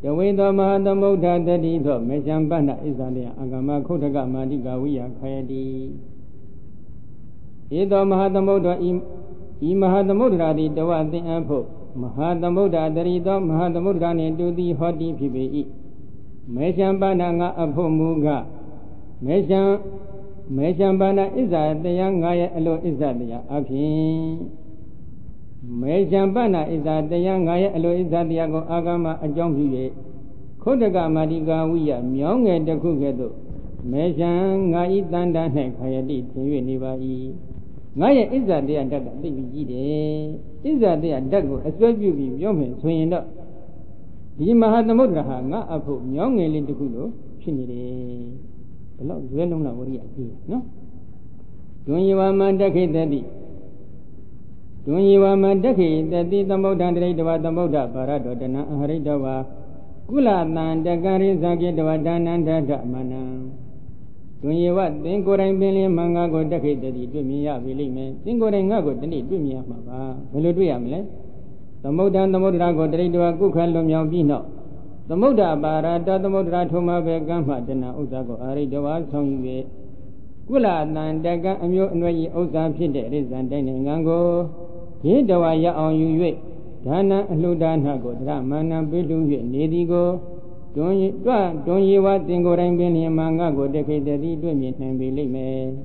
The way the Mahadamuda, the Dido, Mejambana is on the Agama Kotaga Madiga, we are Kayadi. Either Mahadamuda, Imahadamudradi, the one the ample, Mahadamuda, the Rido, Mahadamudani, do the hot DPBE. Meshambana Apomuga Meshambana is that the young guy alone is that the Api Meshambana is that the young guy alone is that the Agama a Jongi Kodaga Madiga we are young and the Kugedo Meshanga is Danda Nekayadi Nibai Naya is that they are Daga is that they are Dago as well you be young swinging up. The Mahadamudraha, not a poor young alien to Kudo, Shinny. The Lord well known what he no? Don't you want my decade daddy? Don't you want my decade that the Modan Redava, the Moda, Parado, the Haridawa, Kula, and the Garizaki, the Wadan and the Mana. Don't you what? Then go and billion manga go decade daddy to me, I believe me. Then go and go to me, to me, Mama. Will do Yamlet? The Modan the Modrago, the Redua, Kukalum Yambino. The Moda Barada, the Modra Toma Gamma, Dena Uzago, Aridawa, Song Yu. Kula, Nandaga, and you and Oza Pide, is and Denango. Hidawaya on you. Dana, Ludanago, Dramana, Bidu, Nidigo. Don't you what Dingo Rambini Mangago, decade that he do me and believe me.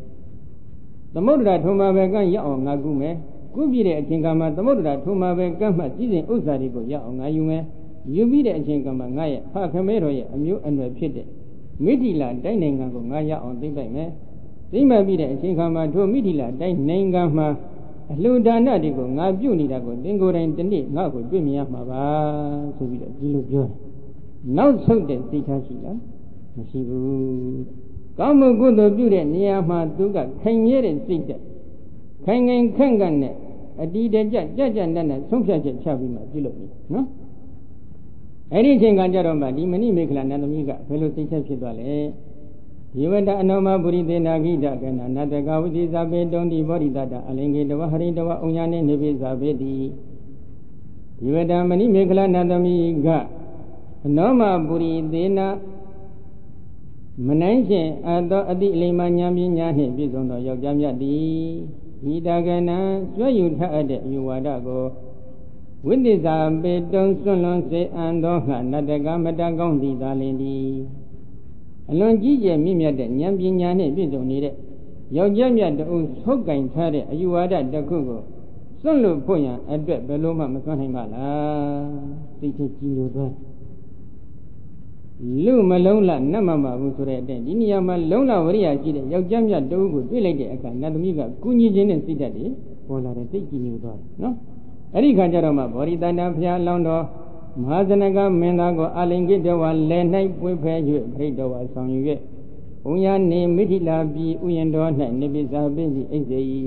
The Modra Toma Vegan Yaon Nagume. Could be the Chinkama, the Modra Toma Gamma, Dizzy Uzarigo Yaon Ayume. You be the Chinkama, Naya, Pakamero, a mute and repeated. Midila, Dainango, Naya on the Bame. They may be the Chinkama to Midila, Dainangama, Ludana Digo, Nabuni Dago, Dingo and the Nate, now would bring me up my bar, so be the Gilu. Now so that Sikashila, Mashibu. Come on, good of you, near Maduga, came here and see that. Kangan Kangan, a deed judge and then some such a chabima, no? Anything on Jaroma, the many make an amiga, fellow teacher Chidale. You went to Anoma Buri de Nagida and another Gaudi Zabe, don't the body that Alingi, the Wahari, the Unyan, Nevis Zabedi. You went to many make an amiga. Noma Buri Dena Mananche, Adi Lemanyami Yahi, Bizono, Yogamiadi. Hidagana, so you had it, you wadago. With this, don't so long say, and don't not the Gamadagon, the Dalindi. Along Gija, Mimia, the Yambian, Bizon need it. Your Jamia, the old Hogan, you are at the Kugo. စွန့်လွတ်ဖို့ရန်အတွက်ဘယ်လိုမှမစွန့်နိုင်ပါလားသိချင်ကြည်ညိုသွားလူမလုံးလနတ်မပါဘူးဆိုတဲ့အတဲ့ဒီနေရာမှာလုံးလဝရိယရှိတဲ့ယောက်ျားမြတ်တို့ကိုတွေ့လိုက်တဲ့အခါနတ်သမီးကကုညီခြင်းနဲ့စိတ်ဓာတ်တွေပေါ်လာတယ်သိကြည်ညိုသွားတယ်နော်အဲ့ဒီခါကျတော့မှဗောဓိတန္တဘုရားလောင်းတော်မဟာဇနကမင်းသားကိုအလင်ကိတဝါလဲ၌ပွေဖဲ၍ပြိတ္တဝါဆောင်ယူ၍ဘုံယာနေမိထိလာပြီးဥယျာဉ်တော်၌နေပိစာပိစီအိတ်စေ၏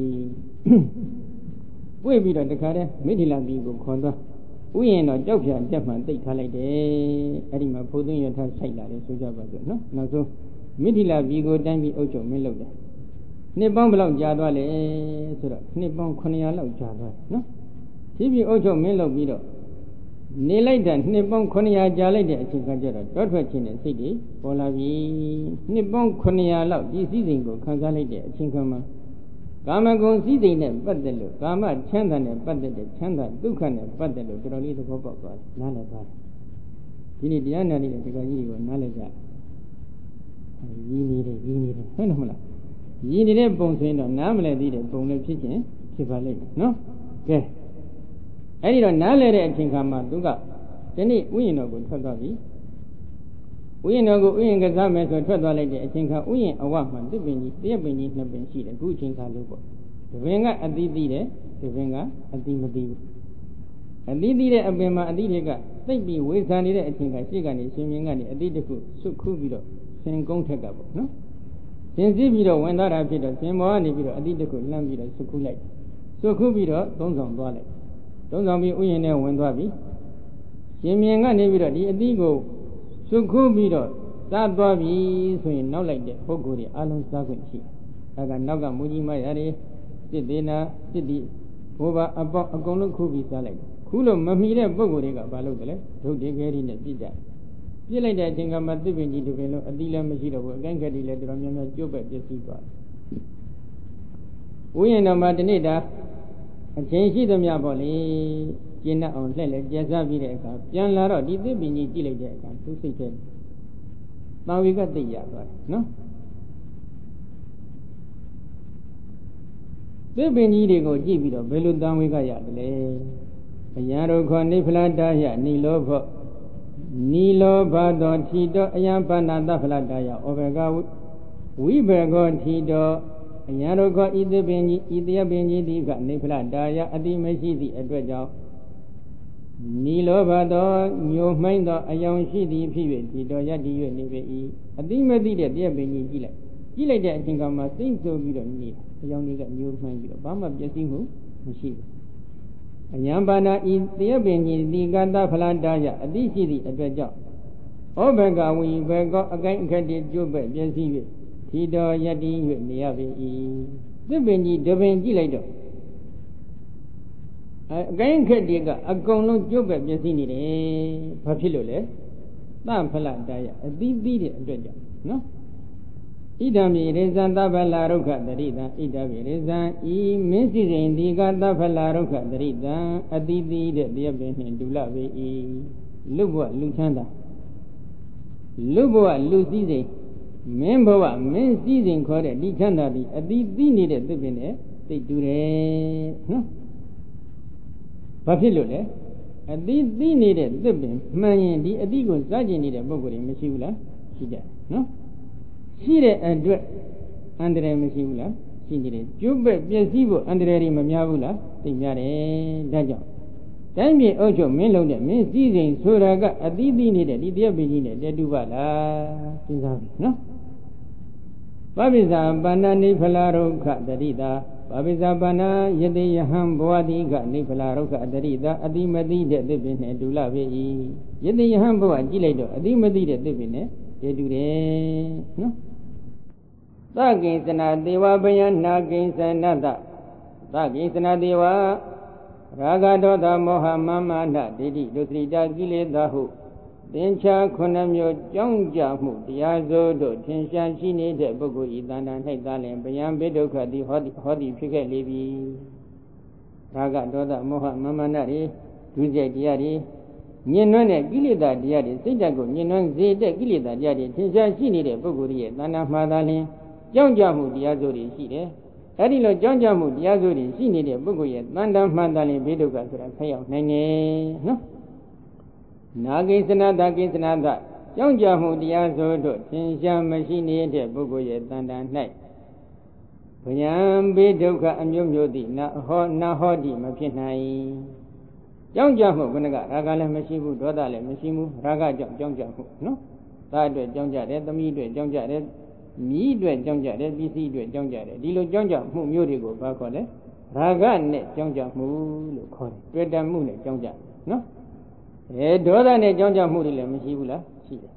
ပွေပြီးတော့တခါတည်းမိထိလာပြီးကိုခေါ်သွားဥယျာဉ်တော်ကြောက်ဖြာတက်မှတိတ်ထားလိုက်တယ်အဲ့ဒီမှာဘုသွင်းရထားဆိုင်လာတယ်ဆိုကြပါစို့နော်နောက်ဆုံးမိထိလာပြီးကိုတိုင်းပြီးအုပ်ချုပ်မင်းလုပ်တယ်နှစ်ပေါင်းဘယ်လောက်ကြာသွားလဲဆိုတော့နှစ်ပေါင်း900လောက်ကြာသွားတယ်နော်ဒီပြီးအုပ်ချုပ်မင်းလုပ်ပြီးတော့နေလိုက်တဲ့နှစ်ပေါင်း900ကြာလိုက်တဲ့အချိန်ကကျတော့တောထွက်ခြင်းနဲ့စိတ်တွေပေါ်လာပြီနှစ်ပေါင်း900လောက်ဒီစည်းစိမ်ကိုခံစားလိုက်တဲ့အချိန်ခါမှာကာမဂုဏ်စည်းစိမ်နဲ့ပတ်သက်လို့ကာမချမ်းသာနဲ့ပတ်သက်တဲ့ချမ်းသာဒုက္ခနဲ့ပတ်သက်လို့တော်တော်လေးသဘောပေါက်သွားတယ်နားလည်သွားတယ်ဒီနေ့တရားနာနေတဲ့ဒကာကြီးတွေကိုနားလည်ကြရင်းနေတယ်ဟုတ်တယ်မလားရင်းနေတဲ့ပုံဆိုရင်တော့နားမလည်သေးတဲ့ပုံလည်းဖြစ်ခြင်းဖြစ်ပါလိမ့်မယ်နော်ကဲအဲ့ဒီတော့နားလည်တဲ့အချိန်ခါမှာသူကဒီနေ့ဥယျာဉ်တော်ကိုထွက်သွားပြီဥယျာဉ်တော်ကိုဥယျာဉ်ကစားမယ်ဆိုထွက်သွားလိုက်တဲ့အချိန်ခါဥယျာဉ်အဝမှာတစ်ပင်ကြီးတရက်ပင်ကြီးနှစ်ပင်ရှိတယ်အခုအချိန်ခါလို့ပေါ့ဒီပင်ကအသီးသီးတယ်ဒီပင်ကအသီးမသီးဘူးအသီးသီးတဲ့အပင်မှာအသီးတွေကသိပ်ပြီးဝေဆန်နေတဲ့အချိန်ခါရှေ့ကနေရှင်မြင်းကနေအသီးတစ်ခုဆွတ်ခူးပြီးတော့ဆင်ကုန်းထက်ကပေါ့နော်ဆင်စည်းပြီးတော့ဝင်သွားတာဖြစ်တော့ဆင်မောကနေပြီးတော့အသီးတစ်ခုလှမ်းပြီးတော့ဆွတ်ခူးလိုက်ဆွတ်ခူးပြီးတော့သုံးဆောင်သွားလိုက်သုံးဆောင်ပြီးဥယျာဉ်ထဲဝင်သွားပြီရှင်မြင်းကနေပြီးတော့ဒီအသီးကိုဆွတ်ခူးပြီးတော့စားသွားပြီဆိုရင်နောက်လိုက်တဲ့ပုဂ္ဂိုလ်တွေအလုံးစားခွင့်ရှိဒါကနောက်ကမူကြီးမရတွေစစ်သေးနာစစ်တိဘိုးဘအပေါက်အကုန်လုံးခူးပြီးစားလိုက်ခုလို့မမီတဲ့ပုဂ္ဂိုလ်တွေကဘာလုပ်ကြလဲဒုတ်တေခဲတွေနဲ့ပြစ်ကြပြစ်လိုက်တဲ့အချိန်ကမှသစ်ပင်ကြီးတစ်ပင်လုံးအသီးလည်းမရှိတော့ဘူးအကိုင်းခက်တွေလည်းတော်တော်များများကျုပ်ပဲပြည့်စည်သွားဥယျာဉ်တော်မှာဒီနေ့တာအချိန်ရှိသမျှပေါ့လေကျင်းအောင်လှည့်လဲကျက်စားပြီးတဲ့အခါပြန်လာတော့ဒီသစ်ပင်ကြီးကြည့်လိုက်တဲ့အခါသူစိတ်ထဲတာဝေကသိရသွားတယ်နော်သစ်ပင်ကြီးတွေကိုကြည့်ပြီးတော့ဘယ်လိုတာဝေကရတယ်လဲအယံတို့ခေါ်နိဖလာတယနိလောဘနိလောဘသောထီတော်အယံပါဏသဖလာတယဩဘေကဝိဘေကောထီတော်အယံတို့ခေါ်ဤသစ်ပင်ကြီးဤတယပင်ကြီးဒီကနိဖလာတယအတိမရှိသည့်အတွက်ကြောင့်နိလောဘသောညိုမှိုင်းသောအယောင်ရှိသည်ဖြစ်၍ထီတော်ရတည်၍နေပေ၏အတိမသိတဲ့တယပင်ကြီးကြည့်လိုက်တဲ့အချိန်ကမှစိတ်ဆိုးပြီးတော့နေတာအယောင်တွေကညိုမှိုင်းပြီးတော့ဘာမှပျက်စီးမှုမရှိဘူးအယံပါဏဤတယပင်ကြီးဒီကတဖလာတယအတိရှိသည့်အတွက်ကြောင့်ဩဘေကဝိဘေကောအကိုင်းအခက်တည်းကျိုးပဲ့ပျက်စီး၍ထီတော်ရတည်၍နေရပေ၏သစ်ပင်ကြီးတပင်ကြည့်လိုက်တော့အကိုင်းအခက်တည်းကအကုန်လုံးကျိုးပဲ့ပျက်စီးနေတယ်ဘာဖြစ်လို့လဲသဖလာတယအတိပြီးတဲ့အတွက်ကြောင့်နော်ဣဒံမြေရေဇံသဗ္ဗလာရုခတရိတံဣဒံမြေရေဇံဤမင်းစီစဉ်ဒီကသဗ္ဗလာရုခတရိတံအတိတိတဲ့တရားပင်နှင့်ဒုလပေ၏လူဘဝလူချမ်းသာလူဘဝလူစည်းစိမ်မင်းဘဝမင်းစည်းစိမ်ခေါ်တဲ့ဒီချမ်းသာသည်အတိတိနေတဲ့သစ်ပင်နဲ့သိတူတယ်နော်ဘာဖြစ်လို့လဲအတိတိနေတဲ့သစ်ပင်မှန်ရင်ဒီအတိကိုစားကျင်နေတဲ့ပုဂ္ဂိုလ်တွေမရှိဘူးလားရှိတယ်နော်ရှိတဲ့အတွက်အန္တရာယ်မရှိဘူးလားရှိနေတယ်ကျုပ်ပဲပျက်စီးဖို့အန္တရာယ်တွေမများဘူးလားသိများတယ်ဒါကြောင့်တိုင်းပြည်အုပ်ချုပ်မင်းလုံးတဲ့မင်းစည်းစိမ်ဆိုတာကအသီးသီးနေတဲ့ဒီတရားပင်ကြီးနဲ့တည်းတူပါလားစဉ်းစားပြီနော်ပပိစ္ဆာပါဏနိဖလာရုခတရိတာပပိစ္ဆာပါဏယတိယဟံဘဝတိကနိဖလာရုခတရိတာအတိမတိတဲ့သစ်ပင်နဲ့ဒုလပေ၏ယတိယဟံဘဝကြည့်လိုက်တော့အတိမတိတဲ့သစ်ပင်နဲ့တည်းတူတယ်နော်သကိဉ္စနာဒေဝဘယနာကိဉ္စနတသကိဉ္စနာဒေဝရာဂဒေါသမောဟမမနာဒိဋ္ဌိဒုစရိတာကိလေသာဟုသင်္ချာခုနှစ်မျိုးကြောင်းကြမှုတရားစိုးတို့ထင်ရှားရှိနေတဲ့ပုဂ္ဂိုလ်ဤတဏ္ဍာ၌သာလျှင်ဗျံဘေဒုက္ခတိဟောတိဖြစ်ခဲ့လေပြီရာဂဒေါသမောဟမမနာတွေဒုစရိုက်တရားတွေညှဉ်းနှွမ်းတဲ့ကိလေသာတရားတွေစိတ်ဓာတ်ကိုညှဉ်းနှွမ်းစေတဲ့ကိလေသာတရားတွေထင်ရှားရှိနေတဲ့ပုဂ္ဂိုလ်ရဲ့တဏ္ဍာမှာသာလျှင်ကြောင်းကြမှုတရားစိုးတွေရှိတယ် အဲ့ဒီလိုကြောင်းကြမှုတရားစုတွေရှိနေတဲ့ပုဂ္ဂိုလ်ရဲ့တန်တမ်းမှန်တန်လေးဘေးဒုက္ခဆိုတာဆက်ရောက်နိုင်တယ်နော်နာကိစ္စနာတကိစ္စနာတကြောင်းကြမှုတရားစုတို့သင်ရှားမရှိနေတဲ့ပုဂ္ဂိုလ်ရဲ့တန်တမ်း၌ဘယံဘေးဒုက္ခအမျိုးမျိုးသည်နာဟောတိမဖြစ်နိုင်ကြောင်းကြမှုကရာဂလည်းမရှိဘူးဒေါသလည်းမရှိဘူးရာဂကြောင့်ကြောင်းကြမှုနော်သားအတွက်ကြောင်းကြတယ်သမီးအတွက်ကြောင်းကြတယ်မြည်အတွက်ကြောင်းကြတယ်ပစ္စည်းအတွက်ကြောင်းကြတယ်ဒီလိုကြောင်းကြမှုမျိုးတွေကိုဘာခေါ်လဲရာဂနဲ့ကြောင်းကြမှုလို့ခေါ်တယ်တွေ့တမှုနဲ့ကြောင်းကြနော်ဒေါသနဲ့ကြောင်းကြမှုတွေလည်းမရှိဘူးလားရှိတယ်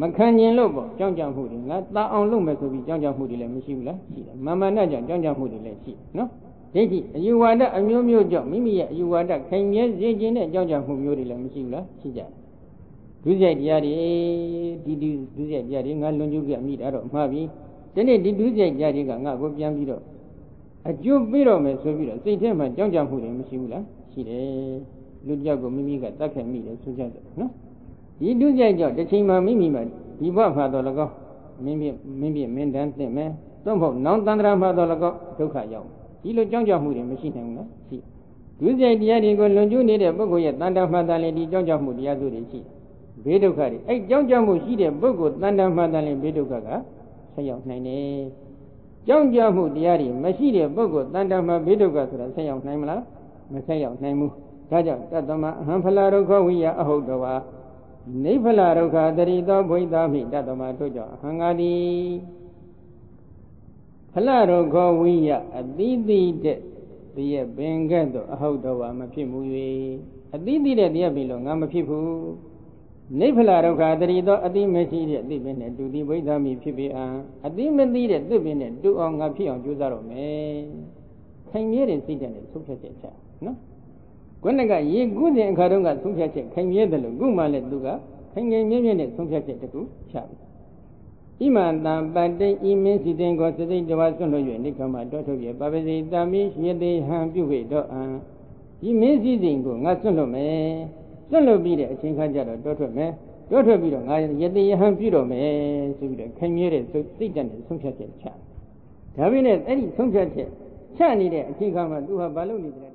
မခံကျင်လို့ပေါ့ကြောင်းကြမှုတွေငါတာအောင်လုပ်မယ်ဆိုပြီးကြောင်းကြမှုတွေလည်းမရှိဘူးလားရှိတယ်မာနကြောင့်ကြောင်းကြမှုတွေလည်းရှိနော်ဒိဋ္ဌိအယူဝါဒအမျိုးမျိုးကြောင့်မိမိရဲ့အယူဝါဒခိုင်မြဲစေခြင်းနဲ့ကြောင်းကြမှုမျိုးတွေလည်းမရှိဘူးလားရှိကြတယ်ဒုစရိုက်တရားတွေဒီဒုစရိုက်တရားတွေငါလွန်ကျူးပြမိတာတော့မှားပြီဒီနေ့ဒီဒုစရိုက်တရားတွေကငါ့ကိုပြန်ပြီးတော့အကျိုးပေးတော့မယ်ဆိုပြီးတော့စိတ်ထဲမှာကြောင်းကြမှုတွေမရှိဘူးလားရှိတယ်လူတယောက်ကိုမိမိကတတ်ခဲ့မိတယ်ဆိုကြတယ်နော်ဒီဒုစရိုက်ကြောင့်တစ်ချိန်မှမိမိမှာဒီဘဝမှာတော့၎င်းမင်းတန်းသိမယ်သို့မဟုတ်နောင်တန္တရာမှာတော့၎င်းဒုက္ခရောက်ဒီလိုကြောင်းကြမှုတွေမရှိနိုင်ဘူးလားရှိဒုစရိုက်တရားတွေကိုလွန်ကျူးနေတဲ့ပုဂ္ဂိုလ်ရဲ့တန်တမှန်တန်လေးဒီကြောင်းကြမှုတရားစုတွေရှိဘေးဒုက္ခတွေအဲ့ကြောင်းကြမှုရှိတဲ့ပုဂ္ဂိုလ်တန်တမှန်တန်လေးဘေးဒုက္ခကဆက်ရောက်နိုင်တယ်ကြောင်းကြမှုတရားတွေမရှိတဲ့ပုဂ္ဂိုလ်တန်တမှန်ဘေးဒုက္ခဆိုတာဆက်ရောက်နိုင်မလားမဆက်ရောက်နိုင်ဘူးဒါကြောင့်တတ္တမအဟံဖလာဒုက္ခဝိယအဟုတ်တော်ဝါနိဖလာဒုက္ခတရိသောဘုိသာမိတတ္တမတို့ကြောင့်အဟံငါတိဖလာဒုက္ခဝိယအတိတိတဲ့တရားပင်ကဲ့သို့အဟုတ်တော်ဝါမဖြစ်မူ၍အတိတိတဲ့တရားပင်လို့ငါမဖြစ်ဘူးနိဖလာဒုက္ခတရိသောအတိမရှိတဲ့အတိပင်နဲ့တူသည်ဘုိသာမိဖြစ်ပေအံအတိမသိတဲ့သစ်ပင်နဲ့တူအောင်ငါဖြစ်အောင်ကြိုးစားတော့မယ်ခိုင်မြဲတဲ့စိတ်ဓာတ်နဲ့ဆုံးဖြတ်ချက်ချနော်ခုနကရေကူးစဉ်အခါတုန်းကဆုံးဖြတ်ချက်ခိုင်မြဲတယ်လို့ခုမှလည်းသူကခိုင်ငယ်မြဲမြဲနဲ့ဆုံးဖြတ်ချက်တခုချပြီဣမန္တံပတ္တိဣမင်းစီတင်ကိုစစိတ်တဝါဆွန့်လို့၍နိကမတောထုတ်ပြပပစီတမိယတိဟံပြုဝိတော့အံဤမင်းစီစဉ်ကိုငါဆွန့်လို့မယ်ဆွန့်လို့ပြီးတဲ့အချိန်ခါကျတော့တောထွက်မယ်တောထွက်ပြီးတော့ငါယတိဟံပြုတော့မယ်ဆိုပြီးတော့ခိုင်မြဲတဲ့စိတ်ဓာတ်နဲ့ဆုံးဖြတ်ချက်ချဒါပေမဲ့အဲ့ဒီဆုံးဖြတ်ချက်ချနေတဲ့အချိန်ခါမှာသူဟာဘာလုပ်နေတယ်